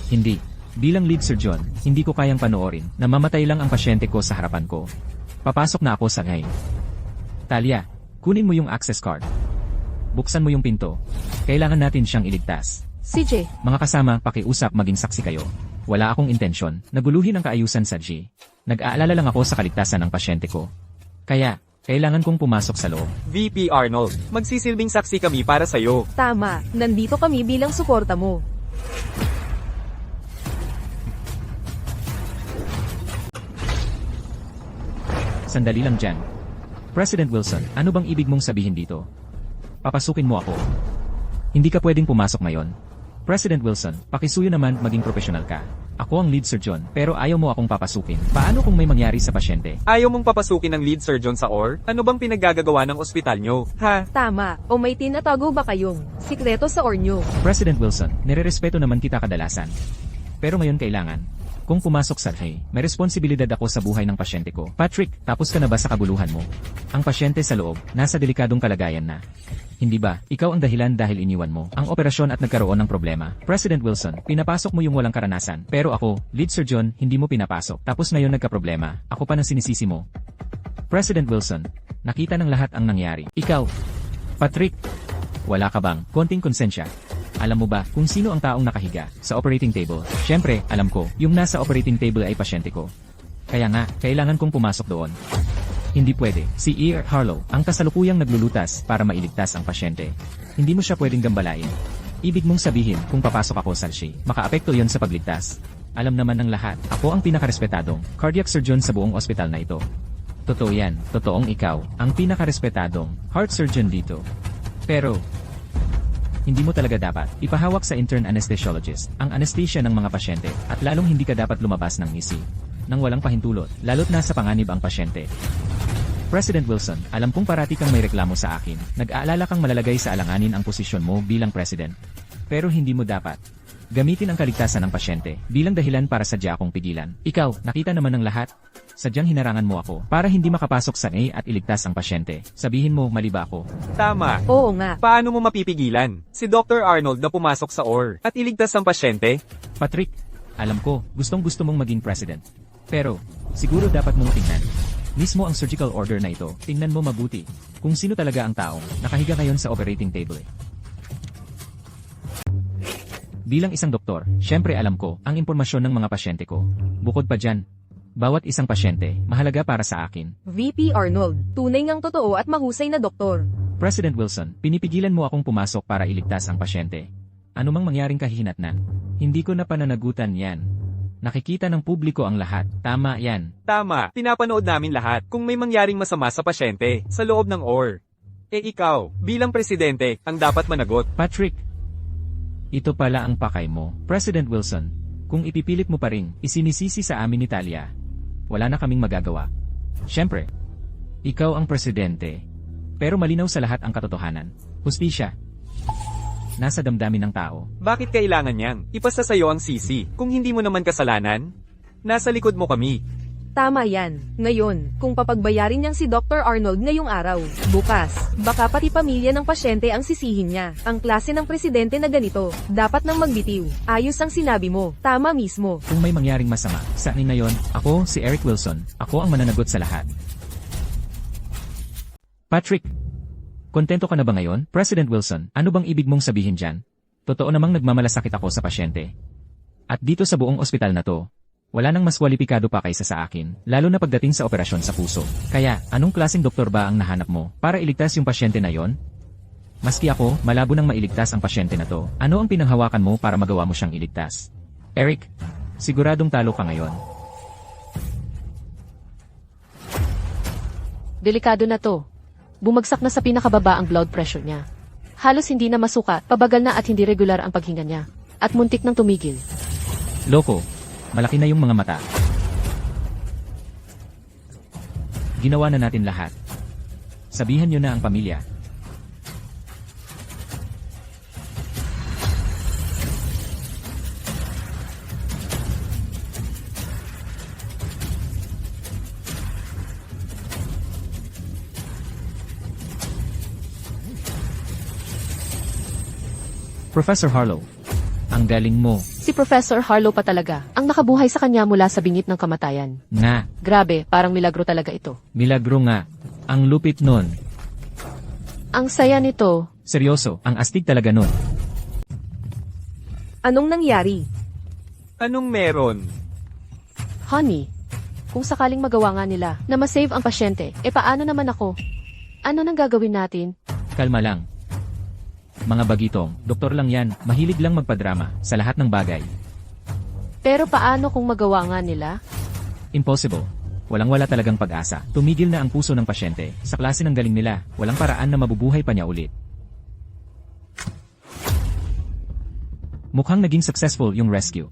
[SPEAKER 1] Hindi. Bilang lead surgeon, hindi ko kayang panoorin na mamatay lang ang pasyente ko sa harapan ko. Papasok na ako sa ngay. Talia, kunin mo yung access card. Buksan mo yung pinto. Kailangan natin siyang iligtas.
[SPEAKER 3] CJ,
[SPEAKER 1] Mga kasama, pakiusap maging saksi kayo. Wala akong intensyon na guluhin ang kaayusan sa G. Nag-aalala lang ako sa kaligtasan ng pasyente ko. Kaya, kailangan kong pumasok sa loob.
[SPEAKER 4] VP Arnold, magsisilbing saksi kami para sa'yo.
[SPEAKER 2] Tama, nandito kami bilang suporta mo.
[SPEAKER 1] Sandali lang dyan. President Wilson, ano bang ibig mong sabihin dito? Papasukin mo ako. Hindi ka pwedeng pumasok ngayon. President Wilson, pakisuyo naman maging profesional ka. Ako ang lead surgeon, pero ayaw mo akong papasukin. Paano kung may mangyari sa pasyente?
[SPEAKER 4] Ayaw mong papasukin ng lead surgeon sa OR? Ano bang pinaggagawa ng ospital nyo? Ha?
[SPEAKER 2] Tama, o may tinatago ba kayong sikreto sa OR nyo?
[SPEAKER 1] President Wilson, nirerespeto naman kita kadalasan. Pero ngayon kailangan. Kung pumasok sa hay, may responsibilidad ako sa buhay ng pasyente ko. Patrick, tapos ka na ba sa kabuluhan mo? Ang pasyente sa loob, nasa delikadong kalagayan na. Hindi ba, ikaw ang dahilan dahil iniwan mo ang operasyon at nagkaroon ng problema? President Wilson, pinapasok mo yung walang karanasan. Pero ako, lead surgeon, hindi mo pinapasok. Tapos ngayon nagka-problema, ako pa nang sinisisi mo. President Wilson, nakita ng lahat ang nangyari. Ikaw, Patrick, wala ka bang konting konsensya? Alam mo ba kung sino ang taong nakahiga sa operating table? Siyempre, alam ko, yung nasa operating table ay pasyente ko. Kaya nga, kailangan kong pumasok doon. Hindi pwede. Si E.R. Harlow ang kasalukuyang naglulutas para mailigtas ang pasyente. Hindi mo siya pwedeng gambalain. Ibig mong sabihin, kung papasok ako sa SHI, makaapekto yon sa pagligtas. Alam naman ng lahat, ako ang pinakarespetadong cardiac surgeon sa buong ospital na ito. Totoo yan, totoong ikaw, ang pinakarespetadong heart surgeon dito. Pero, hindi mo talaga dapat ipahawak sa intern anesthesiologist ang anesthesia ng mga pasyente at lalong hindi ka dapat lumabas ng misi nang walang pahintulot, lalo't nasa panganib ang pasyente. President Wilson, alam kong parati kang may reklamo sa akin. Nag-aalala kang malalagay sa alanganin ang posisyon mo bilang president. Pero hindi mo dapat gamitin ang kaligtasan ng pasyente bilang dahilan para sadya akong pigilan. Ikaw, nakita naman ng lahat. Sadyang hinarangan mo ako para hindi makapasok sa A at iligtas ang pasyente. Sabihin mo, mali ba ako?
[SPEAKER 4] Tama.
[SPEAKER 2] Oo nga.
[SPEAKER 4] Paano mo mapipigilan si Dr. Arnold na pumasok sa OR at iligtas ang pasyente?
[SPEAKER 1] Patrick, alam ko, gustong-gusto mong maging president. Pero, siguro dapat mong tingnan. Mismo ang surgical order na ito, tingnan mo mabuti kung sino talaga ang taong nakahiga ngayon sa operating table. Bilang isang doktor, syempre alam ko ang impormasyon ng mga pasyente ko. Bukod pa dyan, bawat isang pasyente, mahalaga para sa akin.
[SPEAKER 2] VP Arnold, tunay ngang totoo at mahusay na doktor.
[SPEAKER 1] President Wilson, pinipigilan mo akong pumasok para iligtas ang pasyente. Ano mang mangyaring kahihinatnan, hindi ko na pananagutan yan. Nakikita ng publiko ang lahat, tama yan.
[SPEAKER 4] Tama. Pinapanood namin lahat kung may mangyaring masama sa pasyente sa loob ng OR. Ikaw, bilang presidente, ang dapat managot.
[SPEAKER 1] Patrick, ito pala ang pakay mo. President Wilson, kung ipipilit mo pa rin, isinisisi sa amin ni Talia. Wala na kaming magagawa. Siyempre, ikaw ang presidente. Pero malinaw sa lahat ang katotohanan. Hustisya. Nasa damdamin ng tao.
[SPEAKER 4] Bakit kailangan niyang ipasa sa'yo ang sisi kung hindi mo naman kasalanan? Nasa likod mo kami.
[SPEAKER 2] Tama yan. Ngayon, kung papagbayarin niyang si Dr. Arnold ngayong araw, bukas, baka pati pamilya ng pasyente ang sisihin niya. Ang klase ng presidente na ganito, dapat nang magbitiw. Ayos ang sinabi mo. Tama mismo.
[SPEAKER 1] Kung may mangyaring masama, sa akin ngayon, ako si Eric Wilson. Ako ang mananagot sa lahat. Patrick, kontento ka na ba ngayon? President Wilson, ano bang ibig mong sabihin dyan? Totoo namang nagmamalasakit ako sa pasyente. At dito sa buong ospital na to, wala nang mas kwalipikado pa kaysa sa akin, lalo na pagdating sa operasyon sa puso. Kaya, anong klaseng doktor ba ang nahanap mo para iligtas yung pasyente na yon? Maski ako, malabo nang mailigtas ang pasyente na to. Ano ang pinanghawakan mo para magawa mo siyang iligtas? Eric, siguradong talo ka ngayon.
[SPEAKER 3] delikado na to. Bumagsak na sa pinakababa ang blood pressure niya. Halos hindi na masukat, pabagal na at hindi regular ang paghinga niya. At muntik nang tumigil.
[SPEAKER 1] Loko, malaki na yung mga mata. Ginawa na natin lahat. Sabihan nyo na ang pamilya. Professor Harlow, ang galing mo.
[SPEAKER 3] Si Professor Harlow pa talaga, ang nakabuhay sa kanya mula sa bingit ng kamatayan.
[SPEAKER 1] Nga,
[SPEAKER 3] Grabe, parang milagro talaga ito.
[SPEAKER 1] milagro nga. Ang lupit nun.
[SPEAKER 3] Ang saya nito.
[SPEAKER 1] Seryoso, ang astig talaga nun.
[SPEAKER 2] Anong nangyari?
[SPEAKER 4] Anong meron?
[SPEAKER 3] Honey, kung sakaling magawa nga nila na masave ang pasyente, paano naman ako? Ano nang gagawin natin?
[SPEAKER 1] Kalma lang. Mga bagitong, doktor lang yan, mahilig lang magpadrama sa lahat ng bagay.
[SPEAKER 3] Pero paano kung magawa nga nila?
[SPEAKER 1] Impossible. Walang-wala talagang pag-asa. Tumigil na ang puso ng pasyente. Sa klase ng galing nila, walang paraan na mabubuhay pa niya ulit. Mukhang naging successful yung rescue.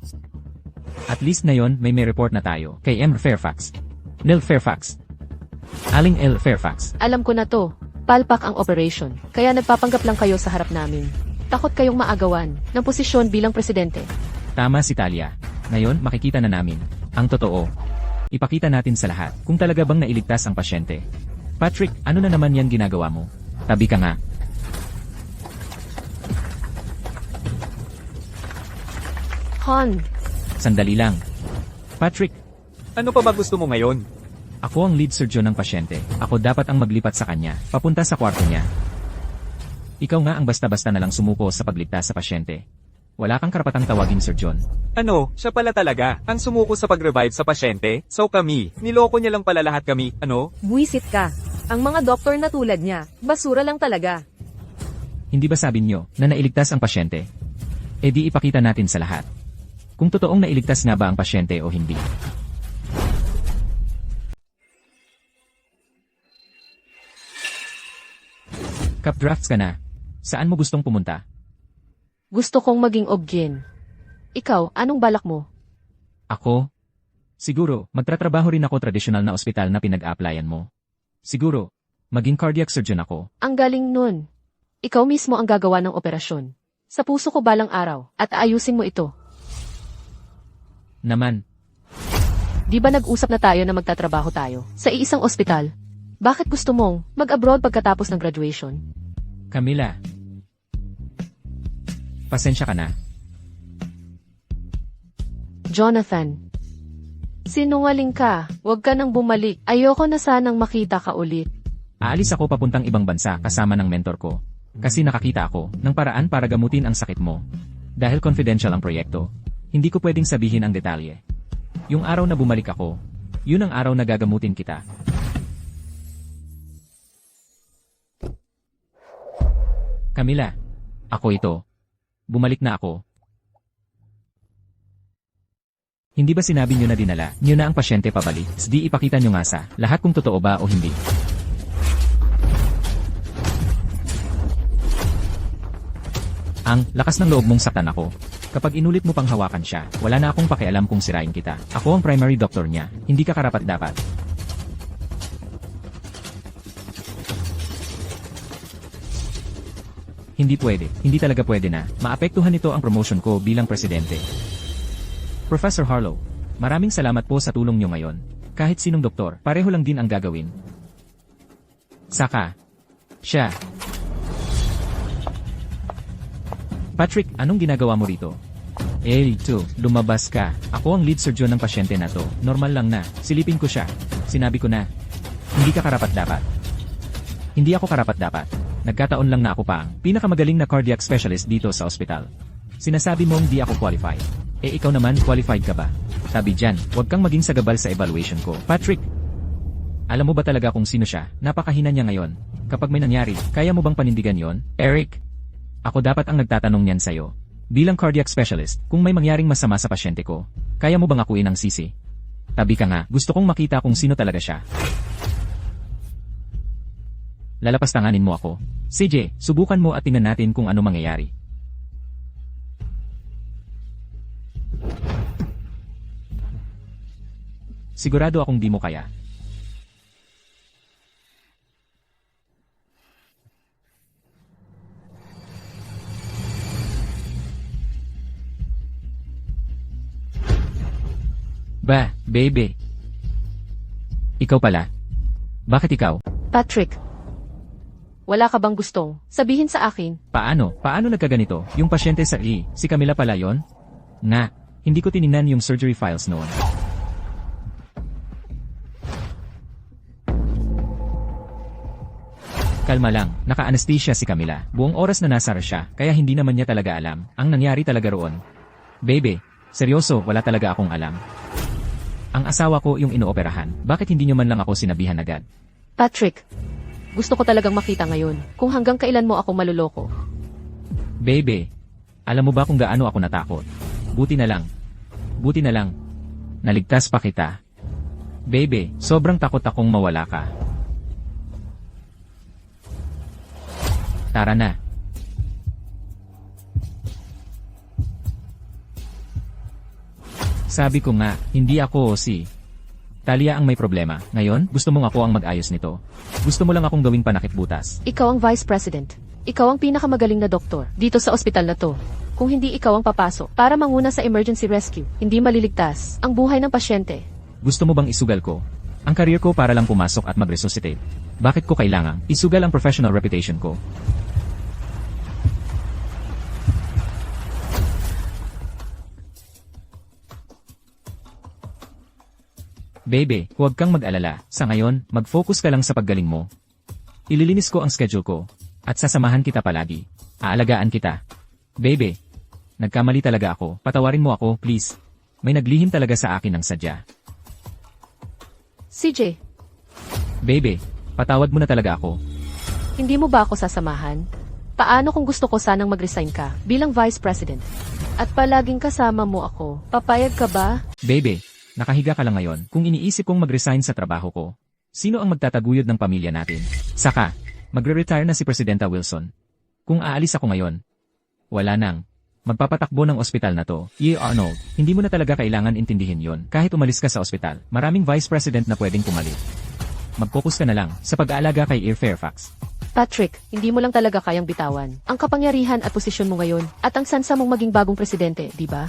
[SPEAKER 1] At least ngayon may report na tayo kay M. Fairfax. Neil Fairfax. Aling L. Fairfax.
[SPEAKER 3] Alam ko na to. Palpak ang operation. Kaya nagpapanggap lang kayo sa harap namin. Takot kayong maagawan ng posisyon bilang presidente.
[SPEAKER 1] Tama si Talia. Ngayon makikita na namin ang totoo. Ipakita natin sa lahat kung talaga bang nailigtas ang pasyente. Patrick, ano na naman yan ginagawa mo? Tabi ka nga.
[SPEAKER 3] Han,
[SPEAKER 1] Sandali lang. Patrick,
[SPEAKER 4] Ano pa ba gusto mo ngayon?
[SPEAKER 1] ako ang lead surgeon ng pasyente. Ako dapat ang maglipat sa kanya, papunta sa kwarto niya. Ikaw nga ang basta-basta na lang sumuko sa pagligtas sa pasyente. Wala kang karapatang tawaging surgeon.
[SPEAKER 4] Ano, siya pala talaga, ang sumuko sa pag-revive sa pasyente? So kami, niloko niya lang pala lahat kami, ano?
[SPEAKER 2] Buwisit ka. Ang mga doktor na tulad niya, basura lang talaga.
[SPEAKER 1] Hindi ba sabi niyo na nailigtas ang pasyente? E di ipakita natin sa lahat. Kung totoong nailigtas nga ba ang pasyente o hindi. Cup drafts ka na. Saan mo gustong pumunta?
[SPEAKER 3] gusto kong maging obgyn. Ikaw, anong balak mo?
[SPEAKER 1] Ako? Siguro, magtatrabaho rin ako tradisyonal na ospital na pinag-applyan mo. Siguro, maging cardiac surgeon ako.
[SPEAKER 3] Ang galing nun. Ikaw mismo ang gagawa ng operasyon. Sa puso ko balang araw, at aayusin mo ito.
[SPEAKER 1] Naman,
[SPEAKER 3] Di ba nag-usap na tayo na magtatrabaho tayo sa iisang ospital? Bakit gusto mong mag-abroad pagkatapos ng graduation?
[SPEAKER 1] Camila. Pasensya ka na.
[SPEAKER 3] Jonathan. Sinungaling ka, huwag ka nang bumalik. Ayoko na sanang makita ka ulit.
[SPEAKER 1] Aalis ako papuntang ibang bansa kasama ng mentor ko. Kasi nakakita ako ng paraan para gamutin ang sakit mo. Dahil confidential ang proyekto, hindi ko pwedeng sabihin ang detalye. Yung araw na bumalik ako, yun ang araw na gagamutin kita. Camila, ako ito. Bumalik na ako. Hindi ba sinabi nyo na dinala nyo na ang pasyente pabalik? Di ipakita nyo nga sa lahat kung totoo ba o hindi. Ang lakas ng loob mong saktan ako. Kapag inulit mo pang hawakan siya, wala na akong pakialam kung sirain kita. Ako ang primary doctor niya, hindi ka karapat-dapat. Hindi pwede, hindi talaga pwede na. Maapektuhan nito ang promotion ko bilang presidente. Professor Harlow, maraming salamat po sa tulong nyo ngayon. Kahit sinong doktor, pareho lang din ang gagawin. Saka, siya. Patrick, anong ginagawa mo rito? Lumabas ka. Ako ang lead surgeon ng pasyente na to. Normal lang na. Silipin ko siya. Sinabi ko na, hindi ka karapat-dapat. Hindi ako karapat-dapat. Nagkataon lang na ako pa ang pinakamagaling na cardiac specialist dito sa ospital. Sinasabi mong di ako qualified. Ikaw naman, qualified ka ba? Sabi dyan, huwag kang maging sagabal sa evaluation ko. Patrick, alam mo ba talaga kung sino siya? Napakahina niya ngayon. Kapag may nangyari, kaya mo bang panindigan yon? Eric? Ako dapat ang nagtatanong niyan sa'yo. Bilang cardiac specialist, kung may mangyaring masama sa pasyente ko, kaya mo bang akuin ang sisi? Tabi ka nga, gusto kong makita kung sino talaga siya. Lalapastanganin mo ako. CJ, subukan mo at tingnan natin kung ano mangyayari. Sigurado akong di mo kaya. Ba, baby. Ikaw pala. Bakit ikaw?
[SPEAKER 3] Patrick, wala ka bang gustong sabihin sa akin?
[SPEAKER 1] Paano? Paano nagkaganito? Yung pasyente sa si Camila pala yon? Nga, hindi ko tiningnan yung surgery files noon. Kalma lang, naka-anesthesia si Camila. Buong oras na nasara siya, kaya hindi naman niya talaga alam ang nangyari talaga roon. Baby, seryoso, wala talaga akong alam. Ang asawa ko yung inooperahan. Bakit hindi niyo man lang ako sinabihan agad?
[SPEAKER 3] Patrick, gusto ko talagang makita ngayon kung hanggang kailan mo ako maluloko.
[SPEAKER 1] Baby, alam mo ba kung gaano ako natakot? Buti na lang. Buti na lang. Naligtas pa kita. Baby, sobrang takot akong mawala ka. Tara na. Sabi ko nga, hindi ako si Talia ang may problema. Ngayon, gusto mong ako ang mag-ayos nito. Gusto mo lang akong gawing panakip butas.
[SPEAKER 3] Ikaw ang vice president. Ikaw ang pinakamagaling na doktor dito sa ospital na to. Kung hindi ikaw ang papasok para manguna sa emergency rescue, hindi maliligtas ang buhay ng pasyente.
[SPEAKER 1] Gusto mo bang isugal ko ang career ko para lang pumasok at mag-resuscitate? Bakit ko kailangang isugal ang professional reputation ko? Baby, huwag kang mag-alala. Sa ngayon, mag-focus ka lang sa paggaling mo. Ililinis ko ang schedule ko. At sasamahan kita palagi. Aalagaan kita. Baby, nagkamali talaga ako. Patawarin mo ako, please. May naglihim talaga sa akin ng sadya.
[SPEAKER 3] CJ,
[SPEAKER 1] Baby, patawad mo na talaga ako.
[SPEAKER 3] hindi mo ba ako sasamahan? Paano kung gusto ko sanang mag-resign ka bilang vice president? At palaging kasama mo ako. Papayag ka ba?
[SPEAKER 1] Baby, nakahiga ka lang ngayon. Kung iniisip kong mag-resign sa trabaho ko, sino ang magtataguyod ng pamilya natin? Saka, magre-retire na si Presidenta Wilson. Kung aalis ako ngayon, wala nang magpapatakbo ng ospital na to. Arnold, hindi mo na talaga kailangan intindihin yon. Kahit umalis ka sa ospital, maraming vice president na pwedeng pumalit. Mag-focus ka na lang sa pag-aalaga kay Ear Fairfax.
[SPEAKER 3] Patrick, hindi mo lang talaga kayang bitawan ang kapangyarihan at posisyon mo ngayon at ang sansa mong maging bagong presidente, di ba?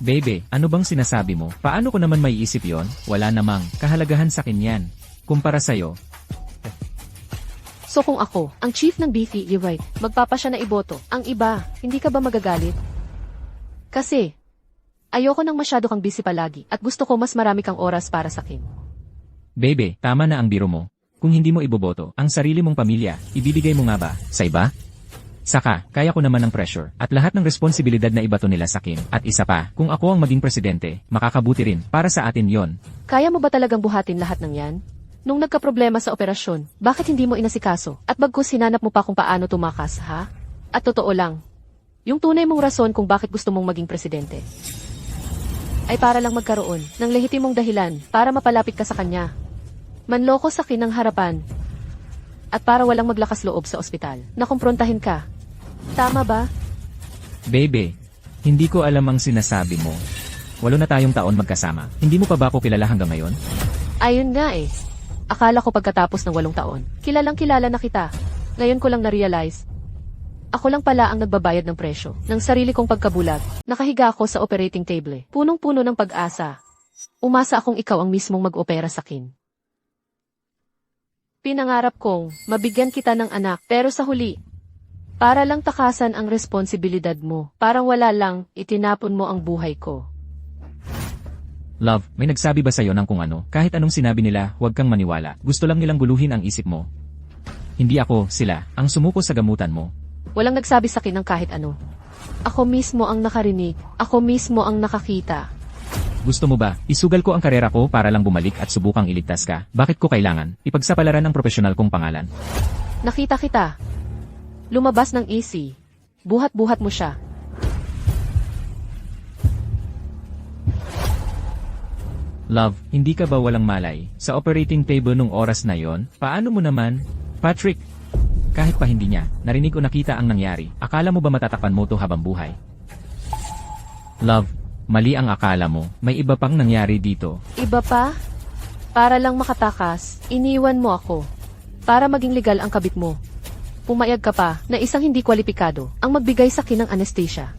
[SPEAKER 1] Baby, ano bang sinasabi mo? Paano ko naman maiisip yon? Wala namang kahalagahan sa akin yan. Kumpara sa'yo.
[SPEAKER 3] So kung ako, ang chief ng BFE, right, magpapasya na iboto, ang iba, hindi ka ba magagalit? Kasi, ayoko nang masyado kang busy palagi at gusto ko mas marami kang oras para sa akin.
[SPEAKER 1] Baby, tama na ang biro mo. Kung hindi mo iboboto ang sarili mong pamilya, ibibigay mo nga ba sa iba? Saka, kaya ko naman ang pressure at lahat ng responsibilidad na ibato nila sa akin. At isa pa, kung ako ang maging presidente, makakabuti rin para sa atin yon.
[SPEAKER 3] Kaya mo ba talagang buhatin lahat ng yan? Nung nagkaproblema sa operasyon, bakit hindi mo inasikaso? At bagkus hinanap mo pa kung paano tumakas, ha? At totoo lang, yung tunay mong rason kung bakit gusto mong maging presidente ay para lang magkaroon ng lehitimong dahilan para mapalapit ka sa kanya. Manloko sa akin ng harapan at para walang maglakas loob sa ospital na kumprontahin ka. Tama ba?
[SPEAKER 1] Baby, hindi ko alam ang sinasabi mo. 8 na tayong taon magkasama. Hindi mo pa ba ako kilala hanggang ngayon?
[SPEAKER 3] Ayun nga eh. Akala ko pagkatapos ng 8 taon, kilalang kilala na kita. Ngayon ko lang na-realize. Ako lang pala ang nagbabayad ng presyo ng sarili kong pagkabulag. Nakahiga ako sa operating table. Punong-puno ng pag-asa. Umasa akong ikaw ang mismong mag-opera sa akin. Pinangarap kong mabigyan kita ng anak pero sa huli, para lang takasan ang responsibilidad mo. Parang wala lang, itinapon mo ang buhay ko.
[SPEAKER 1] Love, may nagsabi ba sa'yo ng kung ano? Kahit anong sinabi nila, huwag kang maniwala. Gusto lang nilang guluhin ang isip mo. Hindi ako, sila, ang sumuko sa gamutan mo.
[SPEAKER 3] Walang nagsabi sa akin ng kahit ano. Ako mismo ang nakarinig. Ako mismo ang nakakita.
[SPEAKER 1] Gusto mo ba, isugal ko ang karera ko para lang bumalik at subukang iligtas ka? Bakit ko kailangan ipagsapalaran ang profesional kong pangalan?
[SPEAKER 3] Nakita kita. Lumabas ng easy. Buhat-buhat mo siya.
[SPEAKER 1] Love, hindi ka ba walang malay? Sa operating table nung oras na yon, paano mo naman? Patrick, kahit pa hindi niya, narinig o nakita ang nangyari. Akala mo ba matatakpan mo to habang buhay? Love, mali ang akala mo. May iba pang nangyari dito.
[SPEAKER 3] Iba pa? Para lang makatakas, iniwan mo ako. Para maging legal ang kabit mo. Pumayag ka pa na isang hindi kwalipikado ang magbigay sa akin ng anesthesia.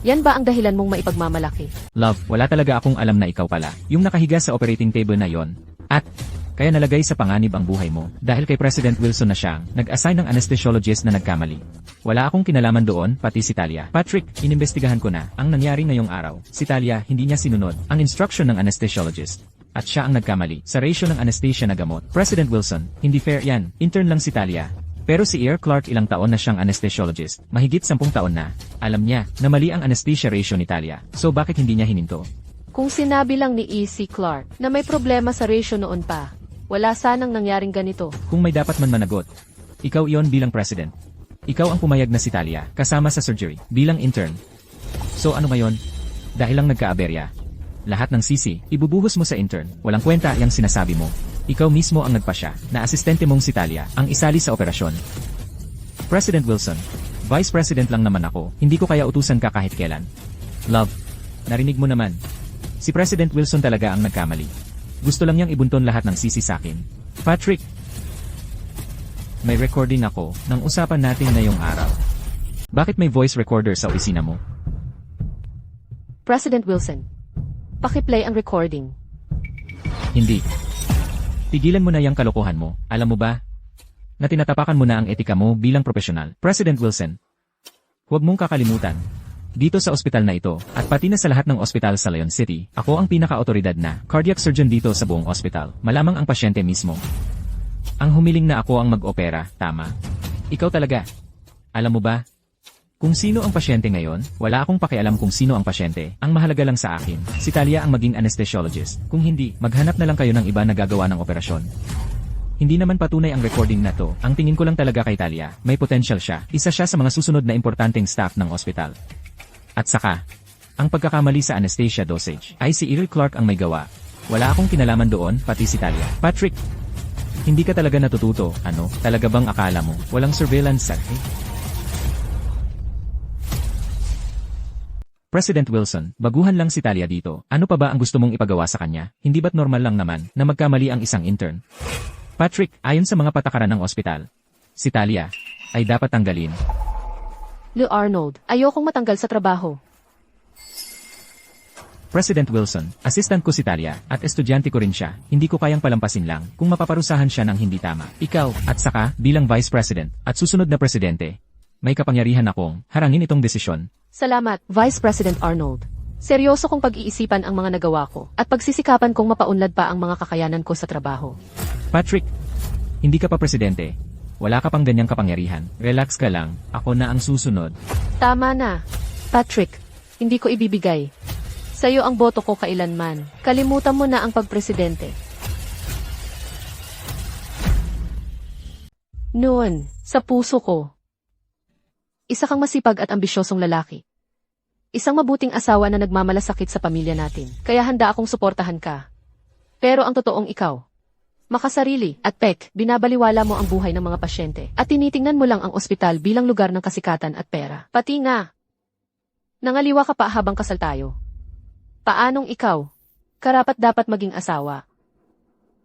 [SPEAKER 3] Yan ba ang dahilan mong maipagmamalaki?
[SPEAKER 1] Love, wala talaga akong alam na ikaw pala. Yung nakahiga sa operating table na yon. At, kaya nalagay sa panganib ang buhay mo. Dahil kay President Wilson na siyang nag-assign ng anesthesiologist na nagkamali. Wala akong kinalaman doon, pati si Talia. Patrick, inimbestigahan ko na ang nangyari ngayong araw. Si Talia, hindi niya sinunod ang instruction ng anesthesiologist. At siya ang nagkamali sa ratio ng anesthesia na gamot. President Wilson, hindi fair yan. Intern lang si Talia. Pero si Earl Clark ilang taon na siyang anesthesiologist. Mahigit 10 taon na. Alam niya na mali ang anesthesia ratio ni Talia. So bakit hindi niya hininto?
[SPEAKER 3] Kung sinabi lang ni E.C. Clark na may problema sa ratio noon pa, wala sanang nangyaring ganito.
[SPEAKER 1] Kung may dapat man managot, ikaw iyon bilang president. Ikaw ang pumayag na si Talia, kasama sa surgery, bilang intern. So ano ngayon? Dahil lang nagkaaberya. Lahat ng sisi, ibubuhos mo sa intern. Walang kwenta yung sinasabi mo. Ikaw mismo ang nagpasya na asistente mong si Talia ang isali sa operasyon. President Wilson, Vice President lang naman ako, hindi ko kaya utusan ka kahit kailan. Love, narinig mo naman. Si President Wilson talaga ang nagkamali. Gusto lang niyang ibunton lahat ng sisi sa akin. Patrick, may recording ako ng usapan natin ngayong araw. Bakit may voice recorder sa opisina mo?
[SPEAKER 3] President Wilson, pakiplay ang recording.
[SPEAKER 1] Hindi. Tigilan mo na yung kalokohan mo, alam mo ba? Na tinatapakan mo na ang etika mo bilang profesional. President Wilson, huwag mong kakalimutan. Dito sa ospital na ito, at pati na sa lahat ng ospital sa Lion City, ako ang pinaka-autoridad na cardiac surgeon dito sa buong ospital. Malamang ang pasyente mismo. Ang humiling na ako ang mag-opera, tama? Ikaw talaga. Alam mo ba? Kung sino ang pasyente ngayon, wala akong pakialam kung sino ang pasyente. Ang mahalaga lang sa akin, si Talia ang maging anesthesiologist. Kung hindi, maghanap na lang kayo ng iba na gagawa ng operasyon. Hindi naman patunay ang recording na to. Ang tingin ko lang talaga kay Talia, may potential siya. Isa siya sa mga susunod na importanteng staff ng ospital. At saka, ang pagkakamali sa anesthesia dosage ay si Earl Clark ang may gawa. Wala akong kinalaman doon, pati si Talia. Patrick, hindi ka talaga natututo, ano? Talaga bang akala mo walang surveillance sa President Wilson, baguhan lang si Talia dito. Ano pa ba ang gusto mong ipagawa sa kanya? Hindi ba't normal lang naman na magkamali ang isang intern? Patrick, ayon sa mga patakaran ng ospital, si Talia ay dapat tanggalin.
[SPEAKER 3] Lou Arnold, ayokong matanggal sa trabaho.
[SPEAKER 1] President Wilson, assistant ko si Talia, at estudyante ko rin siya. Hindi ko kayang palampasin lang kung mapaparusahan siya ng hindi tama. Ikaw, at saka, bilang Vice President, at susunod na Presidente, may kapangyarihan akong harangin itong desisyon.
[SPEAKER 3] Salamat, Vice President Arnold. Seryoso kong pag-iisipan ang mga nagawa ko, at pagsisikapan kong mapaunlad pa ang mga kakayanan ko sa trabaho.
[SPEAKER 1] Patrick, hindi ka pa Presidente. Wala ka pang ganyang kapangyarihan. Relax ka lang, ako na ang susunod.
[SPEAKER 3] Tama na. Patrick, hindi ko ibibigay. Sa'yo ang boto ko kailanman. Kalimutan mo na ang pagpresidente. Noon, sa puso ko, isa kang masipag at ambisyosong lalaki. Isang mabuting asawa na nagmamalasakit sa pamilya natin. Kaya handa akong suportahan ka. Pero ang totoong ikaw, makasarili at binabaliwala mo ang buhay ng mga pasyente at tinitingnan mo lang ang ospital bilang lugar ng kasikatan at pera. Pati nga, nangaliwa ka pa habang kasal tayo. Paanong ikaw? Karapat dapat maging asawa.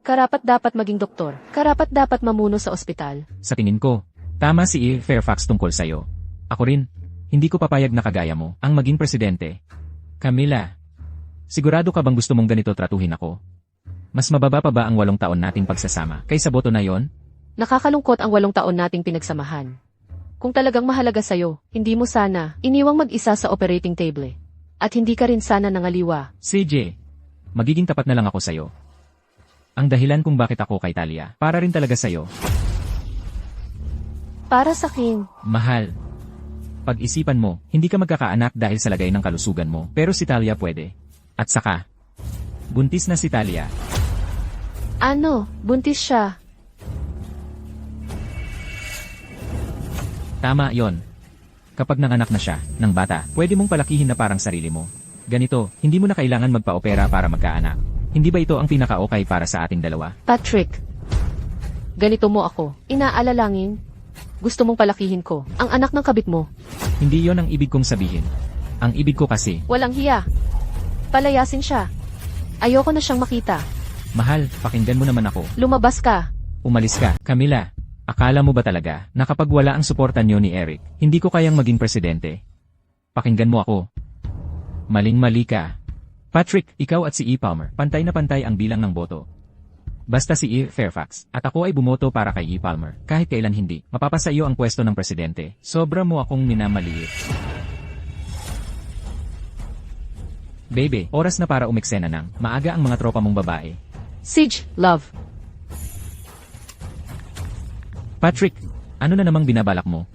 [SPEAKER 3] Karapat dapat maging doktor. Karapat dapat mamuno sa ospital.
[SPEAKER 1] Sa tingin ko, tama si E. Fairfax tungkol sa'yo. Ako rin, hindi ko papayag na kagaya mo ang maging presidente. Camila, sigurado ka bang gusto mong ganito tratuhin ako? Mas mababa pa ba ang 8 taon nating pagsasama kaysa boto na yon?
[SPEAKER 3] Nakakalungkot ang 8 taon nating pinagsamahan. Kung talagang mahalaga sa'yo, hindi mo sana iniwang mag-isa sa operating table. At hindi ka rin sana nangaliwa.
[SPEAKER 1] CJ, magiging tapat na lang ako sa'yo. Ang dahilan kung bakit ako kay Talia, para rin talaga sa'yo.
[SPEAKER 3] Para sa akin,
[SPEAKER 1] Mahal. Pag-isipan mo, hindi ka magkakaanak dahil sa lagay ng kalusugan mo, pero si Talia pwede. At saka, buntis na si Talia.
[SPEAKER 3] ano, buntis siya.
[SPEAKER 1] Tama yon. Kapag nanganak na siya, ng bata, pwede mong palakihin na parang sarili mo. Ganito, hindi mo na kailangan magpa-opera para magkaanak. Hindi ba ito ang pinaka-okay para sa ating dalawa?
[SPEAKER 3] Patrick, ganito mo ako. Inaalalangin. Gusto mong palakihin ko ang anak ng kabit mo.
[SPEAKER 1] Hindi yon ang ibig kong sabihin. Ang ibig ko kasi,
[SPEAKER 3] Walang hiya. Palayasin siya. Ayoko na siyang makita.
[SPEAKER 1] mahal, pakinggan mo naman ako.
[SPEAKER 3] Lumabas ka.
[SPEAKER 1] Umalis ka. Camila, akala mo ba talaga na kapag wala ang suporta niyo ni Eric, hindi ko kayang maging presidente? Pakinggan mo ako. Maling-mali ka. Patrick, ikaw at si E. Palmer, pantay na pantay ang bilang ng boto. Basta si E. Fairfax, at ako ay bumoto para kay E. Palmer, kahit kailan hindi, mapapasa iyo ang pwesto ng presidente. Sobra mo akong minamaliit. Baby, oras na para umeksena ng maaga ang mga tropa mong babae.
[SPEAKER 3] Siege, love.
[SPEAKER 1] Patrick, ano na namang binabalak mo?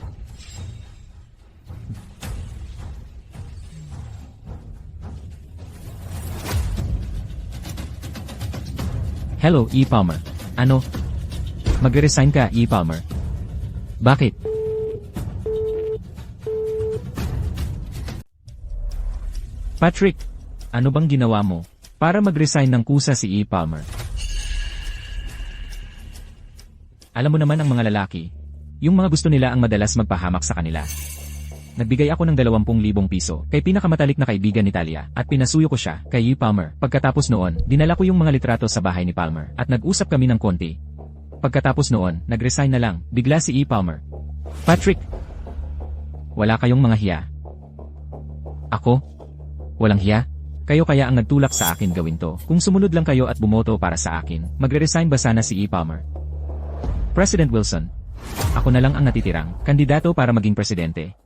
[SPEAKER 1] Hello, E. Palmer. Ano? Magre-resign ka, E. Palmer. Bakit? Patrick, ano bang ginawa mo para mag-resign ng kusa si E. Palmer? Alam mo naman ang mga lalaki, yung mga gusto nila ang madalas magpahamak sa kanila. Nagbigay ako ng 20,000 piso kay pinakamatalik na kaibigan ni Talia at pinasuyo ko siya kay E. Palmer. Pagkatapos noon, dinala ko yung mga litrato sa bahay ni Palmer at nag-usap kami ng konti. Pagkatapos noon, nag-resign na lang, bigla si E. Palmer. Patrick, wala kayong mga hiya. Ako? Walang hiya? Kayo kaya ang nagtulak sa akin gawin to. Kung sumunod lang kayo at bumoto para sa akin, magre-resign ba sana si E. Palmer? President Wilson, ako na lang ang natitirang kandidato para maging presidente.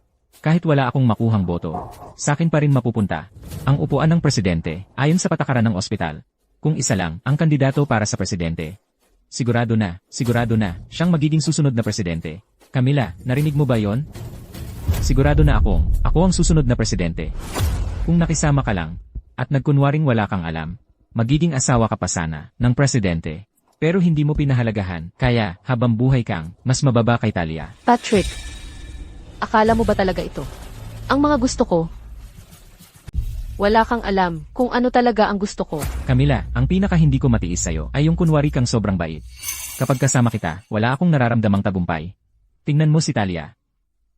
[SPEAKER 1] Kahit wala akong makuhang boto, sa akin pa rin mapupunta ang upuan ng presidente ayon sa patakaran ng ospital. Kung isa lang ang kandidato para sa presidente. Sigurado na siyang magiging susunod na presidente. Camila, narinig mo ba yon? Sigurado na ako ang susunod na presidente. Kung nakisama ka lang at nagkunwaring wala kang alam, magiging asawa ka pa sana ng presidente. Pero hindi mo pinahalagahan, kaya habang buhay kang mas mababa kay Talia.
[SPEAKER 3] Patrick, akala mo ba talaga ito? Ang mga gusto ko, wala kang alam kung ano talaga ang gusto ko.
[SPEAKER 1] Camila, ang pinaka hindi ko matiis sa'yo ay yung kunwari kang sobrang bait. Kapag kasama kita, wala akong nararamdamang tagumpay. Tingnan mo si Talia.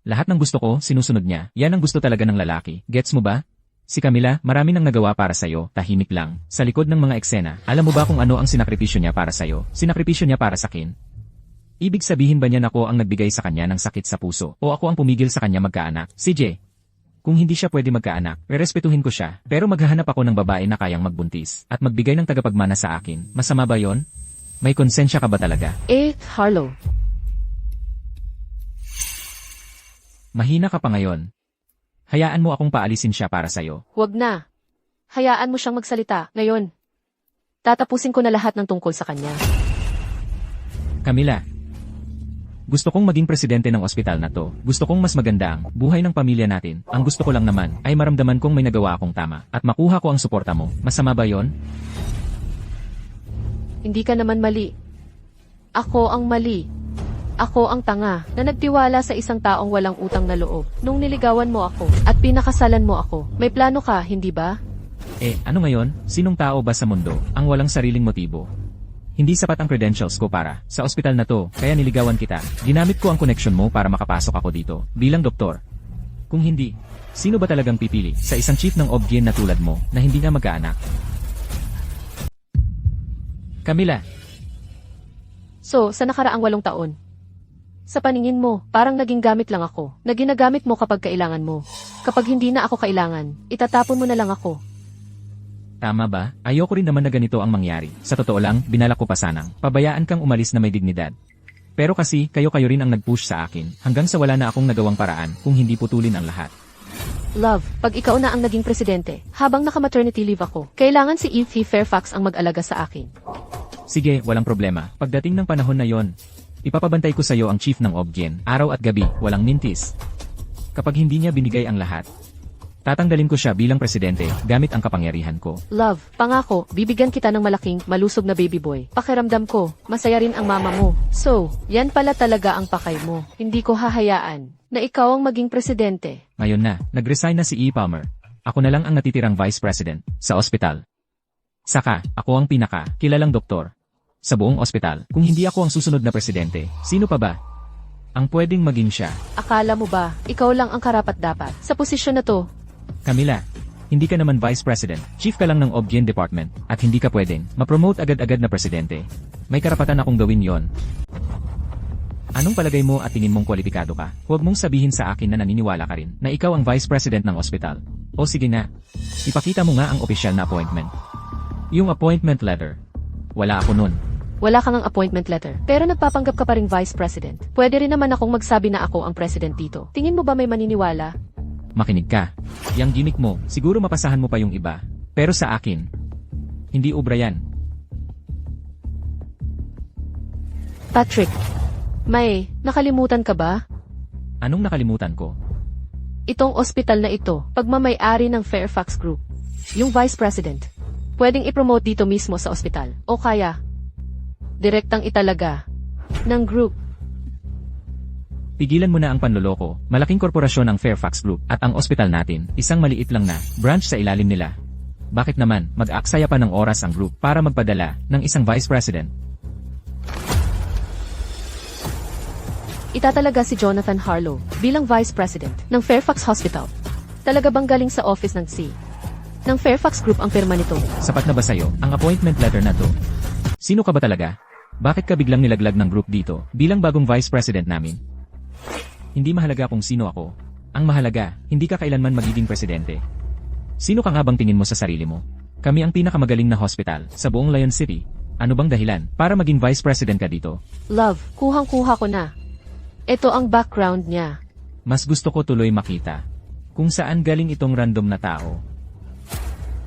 [SPEAKER 1] Lahat ng gusto ko, sinusunod niya. Yan ang gusto talaga ng lalaki. Gets mo ba? Si Camila, marami nang nagawa para sa'yo, tahimik lang. Sa likod ng mga eksena, alam mo ba kung ano ang sinakripisyo niya para sa'yo? Sinakripisyo niya para sakin. Ibig sabihin ba niya na ako ang nagbigay sa kanya ng sakit sa puso o ako ang pumigil sa kanya magkaanak? CJ, kung hindi siya pwede magkaanak, rerespetuhin ko siya, pero maghahanap ako ng babae na kayang magbuntis at magbigay ng tagapagmana sa akin. Masama ba yon? May konsensya ka ba talaga?
[SPEAKER 3] Harlow.
[SPEAKER 1] Mahina ka pa ngayon. Hayaan mo akong paalisin siya para sa'yo.
[SPEAKER 3] Wag na. Hayaan mo siyang magsalita. Ngayon, tatapusin ko na lahat ng tungkol sa kanya.
[SPEAKER 1] Camila, gusto kong maging presidente ng ospital na to. Gusto kong mas maganda ang buhay ng pamilya natin. Ang gusto ko lang naman ay maramdaman kong may nagawa akong tama at makuha ko ang suporta mo. Masama ba yon?
[SPEAKER 3] Hindi ka naman mali. Ako ang mali. Ako ang tanga na nagtiwala sa isang taong walang utang na loob. Nung niligawan mo ako at pinakasalan mo ako, may plano ka, hindi ba?
[SPEAKER 1] Ano ngayon? Sinong tao ba sa mundo ang walang sariling motibo? Hindi sapat ang credentials ko para sa ospital na to, kaya niligawan kita. Ginamit ko ang connection mo para makapasok ako dito bilang doktor. Kung hindi, sino ba talagang pipili sa isang chief ng OBGYN na tulad mo na hindi nga magkaanak? Camila,
[SPEAKER 3] So, sa nakaraang 8 taon, sa paningin mo, parang naging gamit lang ako, na ginagamit mo kapag kailangan mo. Kapag hindi na ako kailangan, itatapon mo na lang ako.
[SPEAKER 1] tama ba? Ayoko rin naman na ganito ang mangyari. Sa totoo lang, binalak ko pa sanang pabayaan kang umalis na may dignidad. Pero kasi, kayo rin ang nag-push sa akin, hanggang sa wala na akong nagawang paraan kung hindi putulin ang lahat.
[SPEAKER 3] Love, pag ikaw na ang naging presidente, habang naka-maternity leave ako, kailangan si E. Fairfax ang mag-alaga sa akin.
[SPEAKER 1] Sige, walang problema. Pagdating ng panahon na yon, ipapabantay ko sa iyo ang chief ng OBGYN, araw at gabi, walang mintis. Kapag hindi niya binigay ang lahat, tatanggalin ko siya bilang presidente gamit ang kapangyarihan ko.
[SPEAKER 3] Love, pangako, bibigyan kita ng malaking, malusog na baby boy. Pakiramdam ko, masaya rin ang mama mo. So, yan pala talaga ang pakay mo. Hindi ko hahayaan na ikaw ang maging presidente.
[SPEAKER 1] Ngayon na, nag-resign na si E. Palmer. Ako na lang ang natitirang vice president sa ospital. Saka, ako ang kilalang doktor sa buong ospital. Kung hindi ako ang susunod na presidente, sino pa ba ang pwedeng maging siya?
[SPEAKER 3] Akala mo ba, ikaw lang ang karapat-dapat sa posisyon na to?
[SPEAKER 1] Camila, hindi ka naman vice president, chief ka lang ng OBGYN department, at hindi ka pwedeng ma-promote agad-agad na presidente. May karapatan akong gawin yon. Anong palagay mo at tingin mong kwalipikado ka? Huwag mong sabihin sa akin na naniniwala ka rin na ikaw ang vice president ng ospital. O sige na. Ipakita mo nga ang opisyal na appointment. Yung appointment letter. Wala ako nun.
[SPEAKER 3] Wala kang ang appointment letter, pero nagpapanggap ka pa ring vice president. Pwede rin naman akong magsabi na ako ang president dito. Tingin mo ba may maniniwala?
[SPEAKER 1] Makinig ka. Yang gimmick mo, siguro mapasahan mo pa yung iba. Pero sa akin, hindi ubra yan.
[SPEAKER 3] Patrick, nakalimutan ka ba?
[SPEAKER 1] Anong nakalimutan ko?
[SPEAKER 3] Itong ospital na ito, pagmamay-ari ng Fairfax Group. Yung vice president. Pwedeng ipromote dito mismo sa ospital. O kaya, direktang italaga ng group.
[SPEAKER 1] Pigilan mo na ang panloloko. Malaking korporasyon ang Fairfax Group at ang ospital natin, isang maliit lang na branch sa ilalim nila. Bakit naman mag-aksaya pa ng oras ang group para magpadala ng isang vice president?
[SPEAKER 3] Itatalaga si Jonathan Harlow bilang vice president ng Fairfax Hospital. Talaga bang galing sa office ng Fairfax Group ang pirma nito?
[SPEAKER 1] Sapat na ba sa'yo ang appointment letter na to? Sino ka ba talaga? Bakit ka biglang nilaglag ng group dito bilang bagong vice president namin? Hindi mahalaga kung sino ako. Ang mahalaga, hindi ka kailanman magiging presidente. Sino ka nga bang tingin mo sa sarili mo? Kami ang pinakamagaling na hospital sa buong Lion City. Ano bang dahilan para maging vice president ka dito?
[SPEAKER 3] Love, kuhang-kuha ko na. Ito ang background niya.
[SPEAKER 1] Mas gusto ko tuloy makita kung saan galing itong random na tao.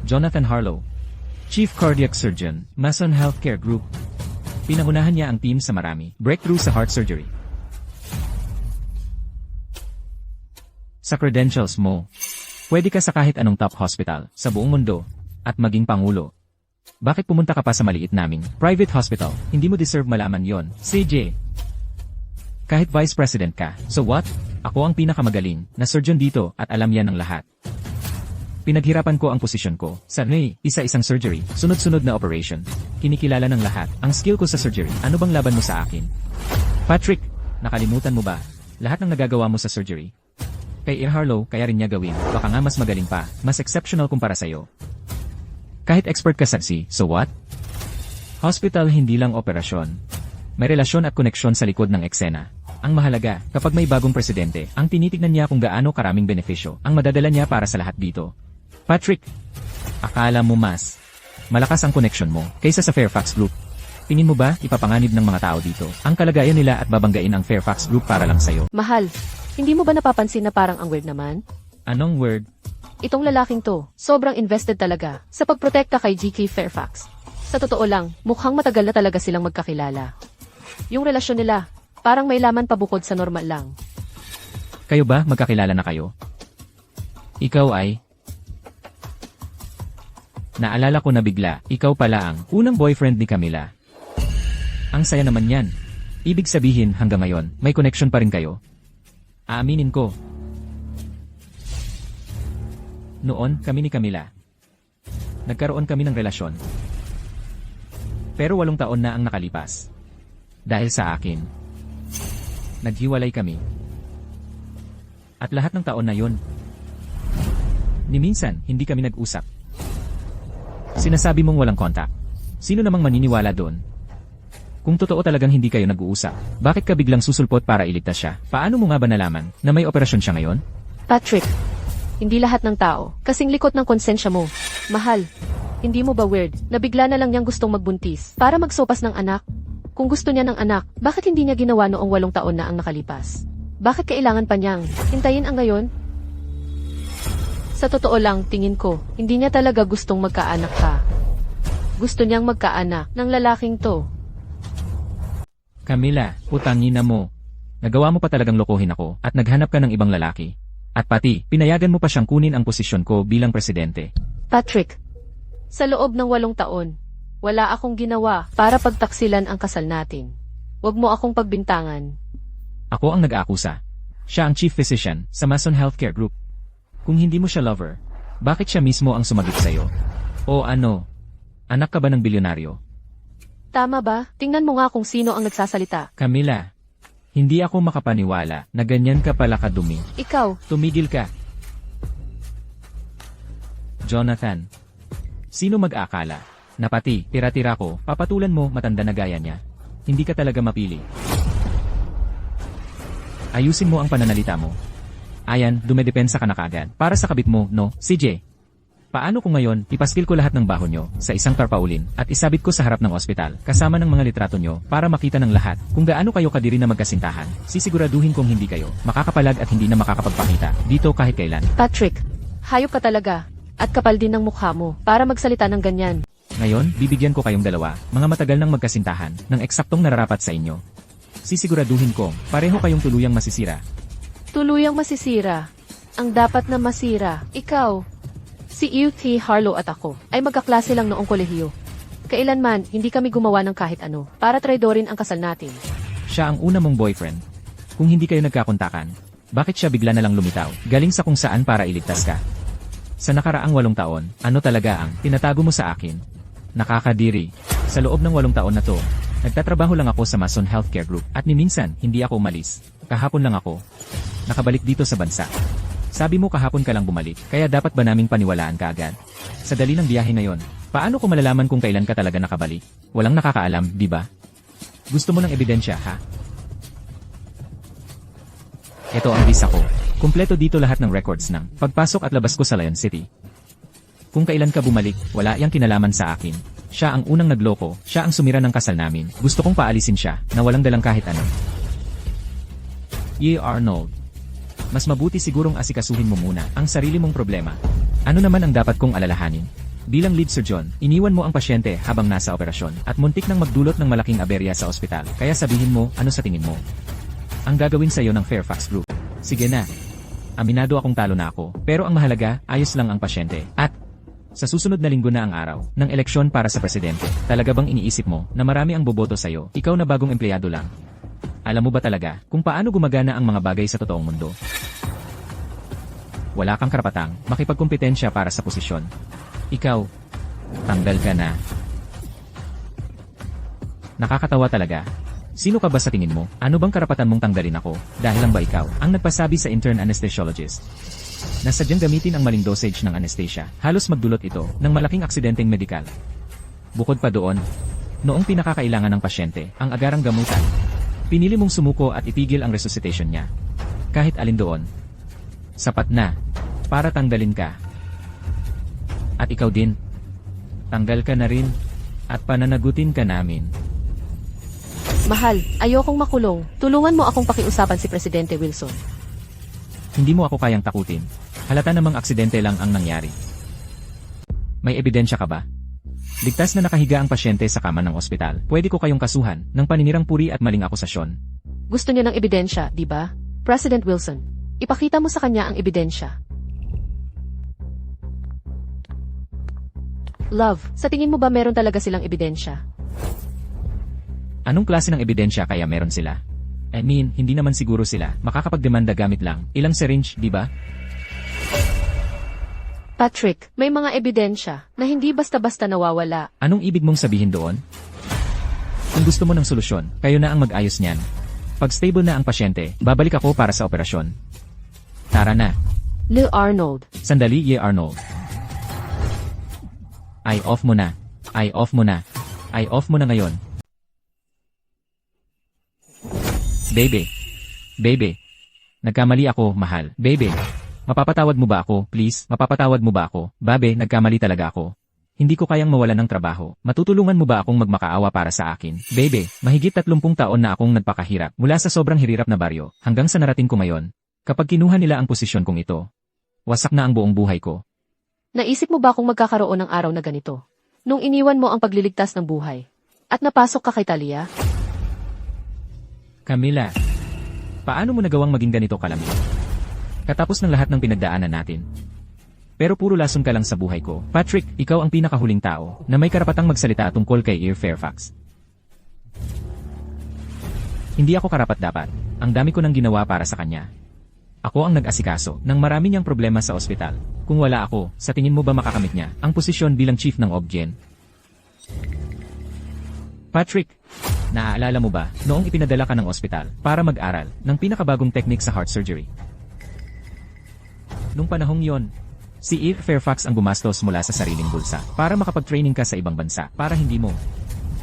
[SPEAKER 1] Jonathan Harlow, Chief Cardiac Surgeon, Mason Healthcare Group. Pinangunahan niya ang team sa marami breakthrough sa heart surgery. Sa credentials mo, pwede ka sa kahit anong top hospital sa buong mundo at maging pangulo. Bakit pumunta ka pa sa maliit naming private hospital? Hindi mo deserve malaman yon, CJ. Kahit vice president ka, so what? Ako ang pinakamagaling na surgeon dito at alam yan ng lahat. Pinaghirapan ko ang posisyon ko sa isa-isang surgery, sunod-sunod na operation. Kinikilala ng lahat ang skill ko sa surgery. Ano bang laban mo sa akin? Patrick, nakalimutan mo ba lahat ng nagagawa mo sa surgery? Kay Harlow, kaya rin niya gawin. Baka nga mas magaling pa, mas exceptional kumpara sa'yo. Kahit expert ka sa so what? Hospital hindi lang operasyon. May relasyon at koneksyon sa likod ng eksena. Ang mahalaga, kapag may bagong presidente, ang tinitignan niya kung gaano karaming benepisyo ang madadala niya para sa lahat dito. Patrick, akala mo mas malakas ang koneksyon mo kaysa sa Fairfax Group. Tingin mo ba ipapanganib ng mga tao dito ang kalagayan nila at babanggain ang Fairfax Group para lang sa'yo?
[SPEAKER 3] Mahal, hindi mo ba napapansin na parang ang weird naman?
[SPEAKER 1] Anong word?
[SPEAKER 3] Itong lalaking to, sobrang invested talaga sa pagprotekta kay GK Fairfax. Sa totoo lang, mukhang matagal na talaga silang magkakilala. Yung relasyon nila, parang may laman pa bukod sa normal lang.
[SPEAKER 1] Kayo ba magkakilala na kayo? Ikaw ay? Naalala ko na bigla, ikaw pala ang unang boyfriend ni Camila. Ang saya naman yan. Ibig sabihin hanggang ngayon, may connection pa rin kayo. Aaminin ko. Noon, kami ni Camila. Nagkaroon kami ng relasyon. Pero 8 taon na ang nakalipas. Dahil sa akin, naghiwalay kami. At lahat ng taon na yun, ni minsan, hindi kami nag-usap. Sinasabi mong walang kontak. Sino namang maniniwala doon? Kung totoo talagang hindi kayo nag-uusap, bakit ka biglang susulpot para iligtas siya? Paano mo nga ba nalaman na may operasyon siya ngayon?
[SPEAKER 3] Patrick, hindi lahat ng tao kasing likot ng konsensya mo. Mahal, hindi mo ba weird na bigla na lang niyang gustong magbuntis para magsopas ng anak? Kung gusto niya ng anak, bakit hindi niya ginawa noong 8 taon na ang nakalipas? Bakit kailangan pa niyang hintayin ang ngayon? Sa totoo lang, tingin ko, hindi niya talaga gustong magkaanak ka. Gusto niyang magkaanak ng lalaking to.
[SPEAKER 1] Camila, putangina mo. Nagawa mo pa talagang lokohin ako at naghanap ka ng ibang lalaki. At pati, pinayagan mo pa siyang kunin ang posisyon ko bilang presidente.
[SPEAKER 3] Patrick, sa loob ng 8 taon, wala akong ginawa para pagtaksilan ang kasal natin. Huwag mo akong pagbintangan.
[SPEAKER 1] Ako ang nag-aakusa. Siya ang chief physician sa Mason Healthcare Group. Kung hindi mo siya lover, bakit siya mismo ang sumagip sa'yo? O ano? Anak ka ba ng bilyonaryo?
[SPEAKER 3] Tama ba? Tingnan mo nga kung sino ang nagsasalita.
[SPEAKER 1] Camila, hindi ako makapaniwala na ganyan ka pala kadumi.
[SPEAKER 3] Ikaw,
[SPEAKER 1] Tumigil ka. Jonathan, sino mag-akala na pati tira-tira ko, papatulan mo matanda na gaya niya? Hindi ka talaga mapili. Ayusin mo ang pananalita mo. Ayan, dumedepensa ka na kaagad. Para sa kabit mo, no, CJ? Paano kung ngayon, ipaskil ko lahat ng baho nyo sa isang tarpaulin at isabit ko sa harap ng ospital kasama ng mga litrato nyo para makita ng lahat kung gaano kayo kadiri na magkasintahan. Sisiguraduhin kong hindi kayo makakapalag at hindi na makakapagpakita dito kahit kailan.
[SPEAKER 3] Patrick, hayop ka talaga. At kapal din ng mukha mo para magsalita ng ganyan.
[SPEAKER 1] Ngayon, bibigyan ko kayong dalawa, mga matagal ng magkasintahan, ng eksaktong nararapat sa inyo. Sisiguraduhin ko, pareho kayong tuluyang masisira.
[SPEAKER 3] Tuluyang masisira. Ang dapat na masira, ikaw. Si UT Harlow at ako ay magkaklase lang noong kolehiyo. Kailanman, hindi kami gumawa ng kahit ano para traidorin ang kasal natin.
[SPEAKER 1] Siya ang una mong boyfriend. Kung hindi kayo nagkakontakan, bakit siya bigla na lang lumitaw, galing sa kung saan para iligtas ka? Sa nakaraang 8 taon, ano talaga ang tinatago mo sa akin? Nakakadiri. Sa loob ng 8 taon na to, nagtatrabaho lang ako sa Mason Healthcare Group at ni minsan, hindi ako umalis. Kahapon lang ako nakabalik dito sa bansa. Sabi mo kahapon ka lang bumalik, kaya dapat ba naming paniwalaan ka agad? Sa dali ng biyahe na yon, paano ko malalaman kung kailan ka talaga nakabalik? Walang nakakaalam, di ba? Gusto mo ng ebidensya, ha? Ito ang visa ko. Kumpleto dito lahat ng records ng pagpasok at labas ko sa Lion City. Kung kailan ka bumalik, wala iyang kinalaman sa akin. Siya ang unang nagloko, siya ang sumira ng kasal namin. Gusto kong paalisin siya, na walang dalang kahit ano. Arnold. Mas mabuti sigurong asikasuhin mo muna ang sarili mong problema. Ano naman ang dapat kong alalahanin? Bilang lead surgeon, iniwan mo ang pasyente habang nasa operasyon at muntik nang magdulot ng malaking aberya sa ospital. Kaya sabihin mo, ano sa tingin mo ang gagawin sa iyo ng Fairfax Group? Sige na. Aminado akong talo na ako, pero ang mahalaga, ayos lang ang pasyente. At sa susunod na linggo na ang araw ng eleksyon para sa presidente, talaga bang iniisip mo na marami ang boboto sa iyo, ikaw na bagong empleyado lang? Alam mo ba talaga kung paano gumagana ang mga bagay sa totoong mundo? Wala kang karapatang makipagkompetensya para sa posisyon. Ikaw, tanggal ka na. Nakakatawa talaga. Sino ka ba sa tingin mo? Ano bang karapatan mong tanggalin ako? Dahil lang ba ikaw ang nagpasabi sa intern anesthesiologist na sadyang gamitin ang maling dosage ng anesthesia? Halos magdulot ito ng malaking aksidenteng medikal. Bukod pa doon, noong pinakakailangan ng pasyente ang agarang gamutan, pinili mong sumuko at itigil ang resuscitation niya. Kahit alin doon, sapat na para tanggalin ka. At ikaw din, tanggal ka na rin at pananagutin ka namin.
[SPEAKER 3] Mahal, ayokong makulong. Tulungan mo akong pakiusapan si Presidente Wilson.
[SPEAKER 1] Hindi mo ako kayang takutin. Halata namang aksidente lang ang nangyari. May ebidensya ka ba? Ligtas na nakahiga ang pasyente sa kama ng ospital. Pwede ko kayong kasuhan ng paninirang puri at maling akusasyon.
[SPEAKER 3] Gusto niyo ng ebidensya, di ba? President Wilson, ipakita mo sa kanya ang ebidensya. Love, sa tingin mo ba meron talaga silang ebidensya?
[SPEAKER 1] Anong klase ng ebidensya kaya meron sila? I mean, hindi naman siguro sila makakapagdemanda gamit lang ilang syringe, di ba?
[SPEAKER 3] Patrick, may mga ebidensya na hindi basta-basta nawawala.
[SPEAKER 1] Anong ibig mong sabihin doon? Kung gusto mo ng solusyon, kayo na ang mag-ayos niyan. Pag stable na ang pasyente, babalik ako para sa operasyon. Tara na.
[SPEAKER 3] Lil Arnold.
[SPEAKER 1] Sandali, Arnold. Ay off mo na. Ay off mo na. Ay off mo na ngayon. Baby. Nagkamali ako, mahal. Baby. Mapapatawad mo ba ako, please? Mapapatawad mo ba ako? Babe, nagkamali talaga ako. Hindi ko kayang mawalan ng trabaho. Matutulungan mo ba akong magmakaawa para sa akin? Baby, mahigit 30 taon na akong nagpakahirap mula sa sobrang hirap na baryo hanggang sa narating ko ngayon. Kapag kinuha nila ang posisyon kong ito, wasak na ang buong buhay ko.
[SPEAKER 3] Naisip mo ba kung magkakaroon ng araw na ganito? Nung iniwan mo ang pagliligtas ng buhay at napasok ka kay Talia?
[SPEAKER 1] Camila, paano mo nagawang maging ganito kalamig? Katapos ng lahat ng pinagdaanan natin. Pero puro lason ka lang sa buhay ko. Patrick, ikaw ang pinakahuling tao na may karapatang magsalita tungkol kay Fairfax. Hindi ako karapat-dapat. Ang dami ko nang ginawa para sa kanya. Ako ang nag-asikaso ng marami niyang problema sa ospital. Kung wala ako, sa tingin mo ba makakamit niya ang posisyon bilang chief ng OBGYN? Patrick, naaalala mo ba noong ipinadala ka ng ospital para mag-aral ng pinakabagong technique sa heart surgery? Nung panahong yon, si Fairfax ang gumastos mula sa sariling bulsa para makapag-training ka sa ibang bansa para hindi mo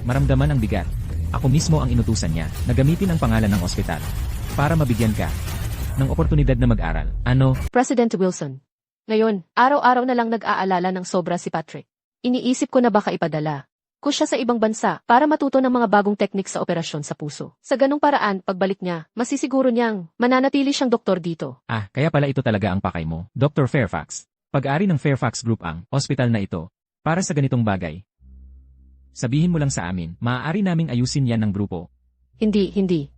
[SPEAKER 1] maramdaman ang bigat. Ako mismo ang inutusan niya na gamitin ang pangalan ng ospital para mabigyan ka ng oportunidad na mag-aral. Ano?
[SPEAKER 3] President Wilson. Ngayon, araw-araw na lang nag-aalala ng sobra si Patrick. Iniisip ko na baka ipadala ko siya sa ibang bansa para matuto ng mga bagong teknik sa operasyon sa puso. Sa ganung paraan, pagbalik niya, masisiguro niyang mananatili siyang doktor dito.
[SPEAKER 1] Ah, kaya pala ito talaga ang pakay mo, Dr. Fairfax. Pag-ari ng Fairfax Group ang ospital na ito para sa ganitong bagay. Sabihin mo lang sa amin, maaari naming ayusin yan ng grupo.
[SPEAKER 3] Hindi.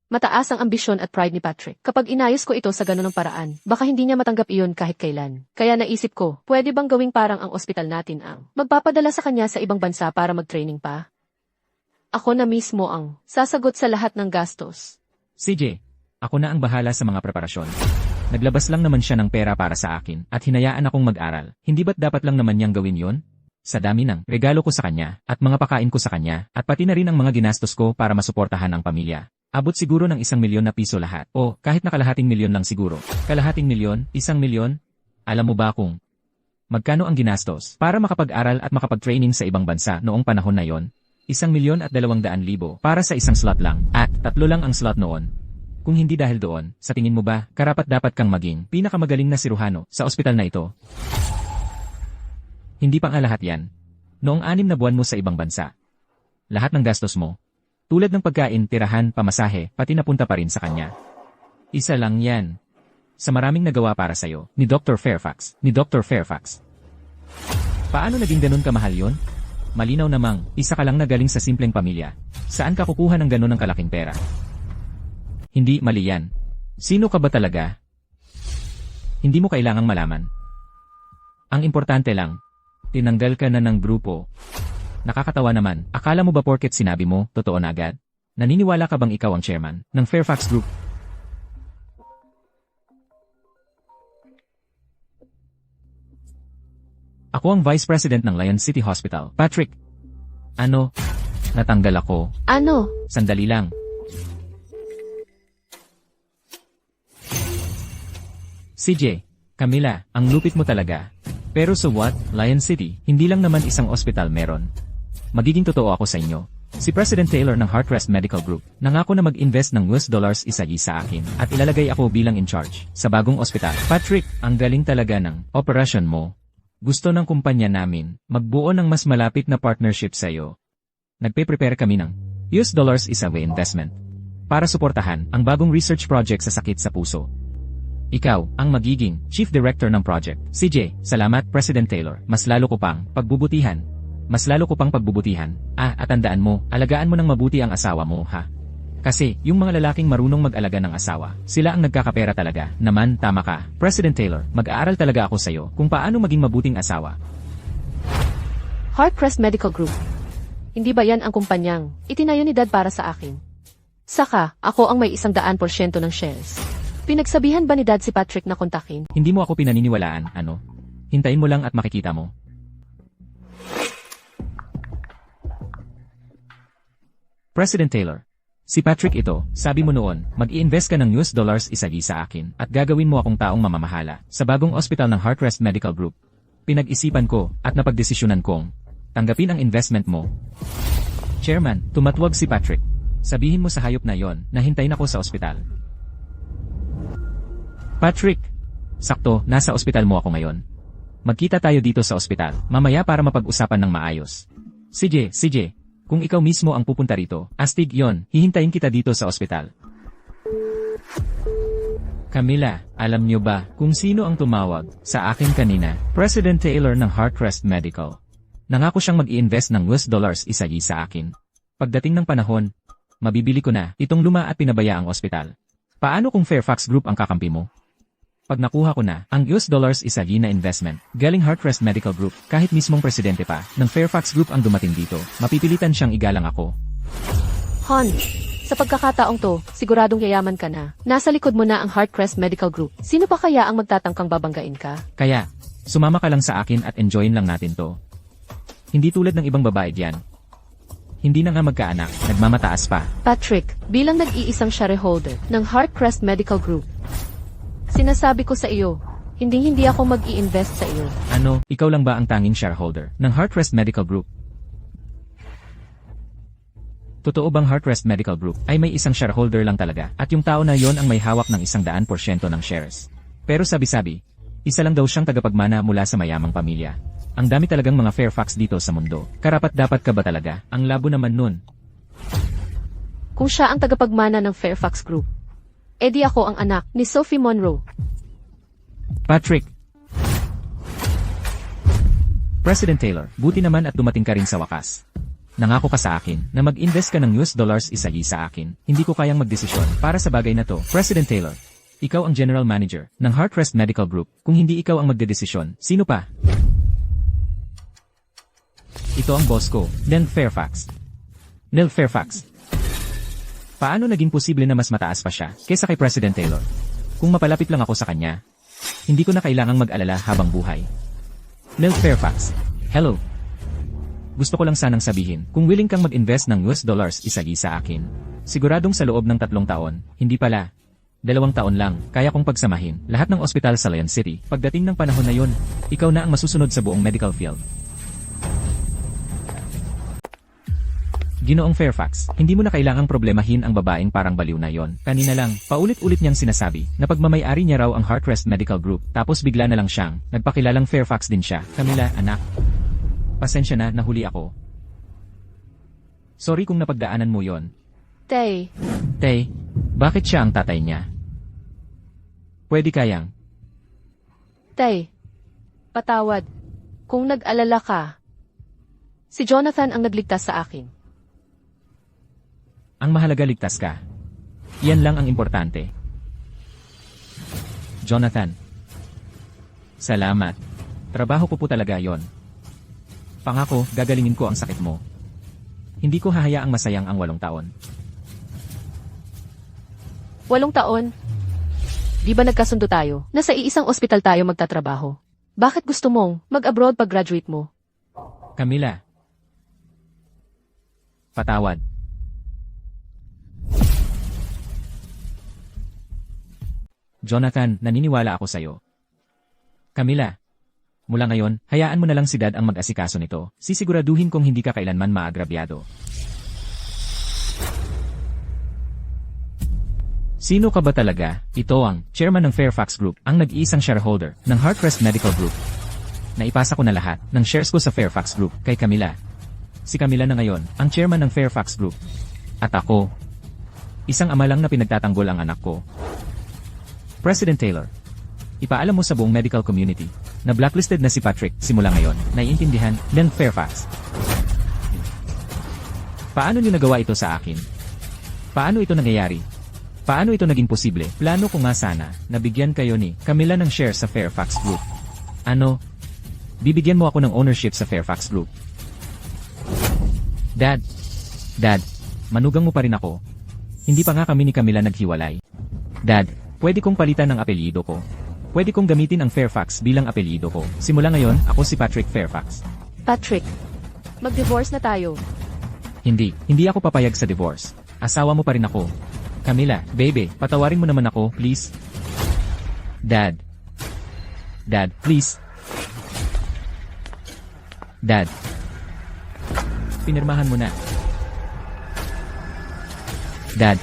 [SPEAKER 3] Mataas ang ambisyon at pride ni Patrick. Kapag inayos ko ito sa ganunong paraan, baka hindi niya matanggap iyon kahit kailan. Kaya naisip ko, pwede bang gawing parang ang ospital natin ang magpapadala sa kanya sa ibang bansa para mag-training pa? Ako na mismo ang sasagot sa lahat ng gastos.
[SPEAKER 1] CJ, ako na ang bahala sa mga preparasyon. Naglabas lang naman siya ng pera para sa akin at hinayaan akong mag-aral. Hindi ba't dapat lang naman niyang gawin yon? Sa dami ng regalo ko sa kanya at mga pakain ko sa kanya at pati na rin ang mga ginastos ko para masuportahan ang pamilya. Abot siguro ng 1 milyon na piso lahat. O kahit na kalahating milyon lang siguro. Kalahating milyon, 1 milyon? Alam mo ba kung magkano ang ginastos para makapag-aral at makapag-training sa ibang bansa noong panahon na yon? 1,200,000 para sa isang slot lang at 3 lang ang slot noon. Kung hindi dahil doon, sa tingin mo ba, karapat-dapat kang maging pinakamagaling na siruhano sa ospital na ito? Hindi pa nga lahat yan. Noong 6 na buwan mo sa ibang bansa. Lahat ng gastos mo, tulad ng pagkain, tirahan, pamasahe, pati napunta pa rin sa kanya. Isa lang yan. Sa maraming nagawa para sa'yo, ni Dr. Fairfax. Paano naging ganun kamahal yun? Malinaw namang, isa ka lang na galing sa simpleng pamilya. Saan ka kukuha ng ganun ng kalaking pera? Hindi, mali yan. Sino ka ba talaga? Hindi mo kailangang malaman. Ang importante lang, tinanggal ka na ng grupo. Nakakatawa naman, akala mo ba porket sinabi mo, totoo na agad? Naniniwala ka bang ikaw ang chairman ng Fairfax Group? Ako ang Vice President ng Lion City Hospital. Patrick! Ano? Natanggal ako.
[SPEAKER 3] Ano?
[SPEAKER 1] Sandali lang. CJ, Camila, ang lupit mo talaga. Pero so what, Lion City, hindi lang naman isang ospital meron. Magiging totoo ako sa inyo. Si President Taylor ng Heartrest Medical Group, nangako na mag-invest ng US dollars isagi sa akin at ilalagay ako bilang in charge sa bagong ospital. Patrick, ang galing talaga ng operasyon mo. Gusto ng kumpanya namin magbuo ng mas malapit na partnership sa iyo. Nagpe-prepare kami ng US dollars isagi investment para suportahan ang bagong research project sa sakit sa puso. Ikaw, ang magiging Chief Director ng project. CJ, salamat President Taylor. Mas lalo ko pang pagbubutihan. At tandaan mo, alagaan mo ng mabuti ang asawa mo, ha? Kasi, yung mga lalaking marunong mag-alaga ng asawa, sila ang nagkakapera talaga. Naman, tama ka. President Taylor, mag-aaral talaga ako sa'yo kung paano maging mabuting asawa.
[SPEAKER 3] Heartcrest Medical Group. Hindi ba yan ang kumpanyang itinayo ni Dad para sa akin? Saka, ako ang may 100% ng shares. Pinagsabihan ba ni Dad si Patrick na kontakin?
[SPEAKER 1] Hindi mo ako pinaniniwalaan, ano? Hintayin mo lang at makikita mo. President Taylor, si Patrick ito, sabi mo noon, mag-i-invest ka ng US dollars isagi sa akin at gagawin mo akong taong mamamahala sa bagong ospital ng Heartrest Medical Group. Pinag-isipan ko at napagdesisyonan kong tanggapin ang investment mo. Chairman, tumatwag si Patrick. Sabihin mo sa hayop na yon na hintayin ako sa ospital. Patrick, sakto, nasa ospital mo ako ngayon. Magkita tayo dito sa ospital, mamaya para mapag-usapan ng maayos. CJ, kung ikaw mismo ang pupunta rito, astig yon, hihintayin kita dito sa ospital. Camila, alam niyo ba kung sino ang tumawag sa akin kanina? President Taylor ng Heartrest Medical. Nangako siyang mag-i-invest ng US dollars isagi sa akin. Pagdating ng panahon, mabibili ko na itong luma at pinabaya ang ospital. Paano kung Fairfax Group ang kakampi mo? Pag nakuha ko na ang US dollars isagi na investment, galing Heartrest Medical Group, kahit mismong presidente pa ng Fairfax Group ang dumating dito, mapipilitan siyang igalang ako.
[SPEAKER 3] Han, sa pagkakataong to, siguradong yayaman ka na. Nasa likod mo na ang Heartcrest Medical Group. Sino pa kaya ang magtatangkang babanggain ka?
[SPEAKER 1] Kaya, sumama ka lang sa akin at enjoyin lang natin to. Hindi tulad ng ibang babae diyan. Hindi na nga magkaanak, nagmamataas pa.
[SPEAKER 3] Patrick, bilang nag-iisang shareholder ng Heartcrest Medical Group, sinasabi ko sa iyo, hindi ako mag-i-invest sa iyo.
[SPEAKER 1] Ano, ikaw lang ba ang tanging shareholder ng Heartrest Medical Group? Totoo bang Heartrest Medical Group ay may isang shareholder lang talaga at yung tao na yon ang may hawak ng 100% ng shares? Pero sabi-sabi, isa lang daw siyang tagapagmana mula sa mayamang pamilya. Ang dami talagang mga Fairfax dito sa mundo. Karapat-dapat ka ba talaga? Ang labo naman nun.
[SPEAKER 3] Kung siya ang tagapagmana ng Fairfax Group, edi ako ang anak ni Sophie Monroe.
[SPEAKER 1] Patrick! President Taylor, buti naman at dumating ka rin sa wakas. Nangako ka sa akin na mag-invest ka ng US dollars isagi sa akin. Hindi ko kayang magdesisyon para sa bagay na to. President Taylor, ikaw ang general manager ng Heartrest Medical Group. Kung hindi ikaw ang magdedesisyon, sino pa? Ito ang boss ko, Neil Fairfax. Neil Fairfax. Paano naging posible na mas mataas pa siya kaysa kay President Taylor? Kung mapalapit lang ako sa kanya, hindi ko na kailangang mag-alala habang buhay. Neil Fairfax. Hello. Gusto ko lang sanang sabihin, kung willing kang mag-invest ng US dollars isagi sa akin, siguradong sa loob ng 3 taon, hindi pala. 2 taon lang, kaya kong pagsamahin lahat ng ospital sa Lion City. Pagdating ng panahon na yun, ikaw na ang masusunod sa buong medical field. Ginoong Fairfax, hindi mo na kailangang problemahin ang babaeng parang baliw na yon. Kanina lang, paulit-ulit niyang sinasabi na pagmamayari niya raw ang Heartrest Medical Group, tapos bigla na lang siyang nagpakilalang Fairfax din siya. Camila, anak. Pasensya na, nahuli ako. Sorry kung napagdaanan mo yon.
[SPEAKER 3] Tay,
[SPEAKER 1] Tay, bakit siya ang tatay niya? Pwede kayang.
[SPEAKER 3] Tay, patawad. Kung nag-alala ka, si Jonathan ang nagligtas sa akin.
[SPEAKER 1] Ang mahalaga ligtas ka. Yan lang ang importante. Jonathan. Salamat. Trabaho ko po talaga yon. Pangako, gagalingin ko ang sakit mo. Hindi ko hahayaang masayang ang 8 taon.
[SPEAKER 3] 8 taon? Di ba nagkasundo tayo na sa iisang ospital tayo magtatrabaho? Bakit gusto mong mag-abroad pag-graduate mo?
[SPEAKER 1] Camila. Patawad. Jonathan, naniniwala ako sa'yo. Camila. Mula ngayon, hayaan mo na lang si Dad ang mag-asikaso nito. Sisiguraduhin kong hindi ka kailanman maagrabyado. Sino ka ba talaga? Ito ang chairman ng Fairfax Group, ang nag-iisang shareholder ng Heartrest Medical Group. Naipasa ko na lahat ng shares ko sa Fairfax Group kay Camila. Si Camila na ngayon, ang chairman ng Fairfax Group. At ako, isang ama lang na pinagtatanggol ang anak ko. President Taylor, ipaalam mo sa buong medical community na blacklisted na si Patrick simula ngayon. Naiintindihan, Neil Fairfax. Paano niyo nagawa ito sa akin? Paano ito nangyayari? Paano ito naging posible? Plano ko nga sana na bigyan kayo ni Camila ng share sa Fairfax Group. Ano? Bibigyan mo ako ng ownership sa Fairfax Group. Dad, manugang mo pa rin ako. Hindi pa nga kami ni Camila naghiwalay. Dad, pwede kong palitan ang apelyido ko. Pwede kong gamitin ang Fairfax bilang apelyido ko. Simula ngayon, ako si Patrick Fairfax.
[SPEAKER 3] Patrick, mag-divorce na tayo.
[SPEAKER 1] Hindi ako papayag sa divorce. Asawa mo pa rin ako. Camila, baby, patawarin mo naman ako, please. Dad, please. Dad, pinirmahan mo na. Dad,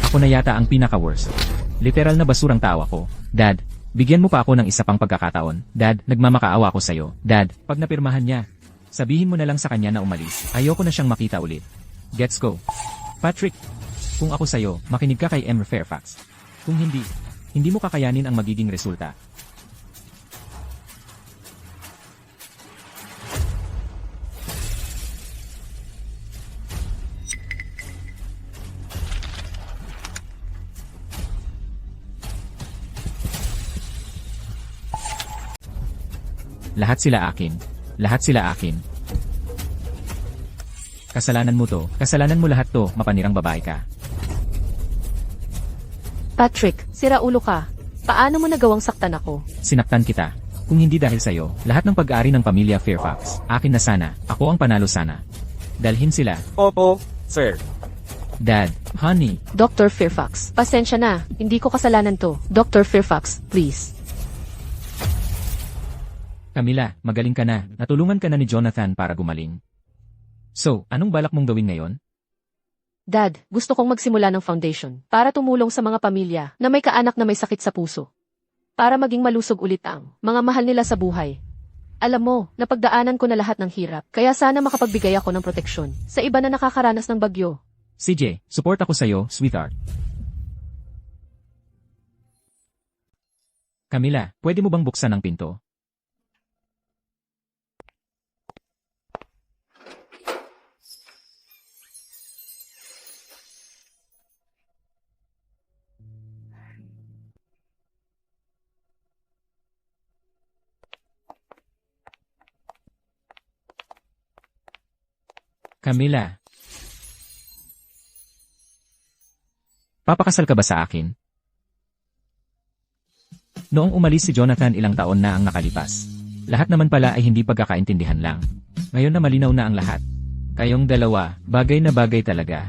[SPEAKER 1] ako na yata ang pinaka-worst. Literal na basurang tao ako. Dad, bigyan mo pa ako ng isa pang pagkakataon. Dad, nagmamakaawa ako sa'yo. Dad, pag napirmahan niya, sabihin mo na lang sa kanya na umalis. Ayoko na siyang makita ulit. Let's go. Patrick, kung ako sa'yo, makinig ka kay M. Fairfax. Kung hindi mo kakayanin ang magiging resulta. Lahat sila akin. Lahat sila akin. Kasalanan mo to. Kasalanan mo lahat to, mapanirang babae ka.
[SPEAKER 3] Patrick, sira ulo ka. Paano mo nagawang saktan ako?
[SPEAKER 1] Sinaktan kita. Kung hindi dahil sa'yo, lahat ng pag-aari ng pamilya Fairfax, akin na sana. Ako ang panalo sana. Dalhin sila.
[SPEAKER 4] Opo, sir.
[SPEAKER 1] Dad, honey,
[SPEAKER 3] Dr. Fairfax, pasensya na. Hindi ko kasalanan to. Dr. Fairfax, please.
[SPEAKER 1] Camila, magaling ka na. Natulungan ka na ni Jonathan para gumaling. So, anong balak mong gawin ngayon?
[SPEAKER 3] Dad, gusto kong magsimula ng foundation para tumulong sa mga pamilya na may kaanak na may sakit sa puso. Para maging malusog ulit ang mga mahal nila sa buhay. Alam mo, napagdaanan ko na lahat ng hirap, kaya sana makapagbigay ako ng proteksyon sa iba na nakakaranas ng bagyo.
[SPEAKER 1] CJ, support ako sa'yo, sweetheart. Camila, pwede mo bang buksan ang pinto? Camila. Papakasal ka ba sa akin? Noong umalis si Jonathan ilang taon na ang nakalipas. Lahat naman pala ay hindi pagkakaintindihan lang. Ngayon na malinaw na ang lahat. Kayong dalawa, bagay na bagay talaga.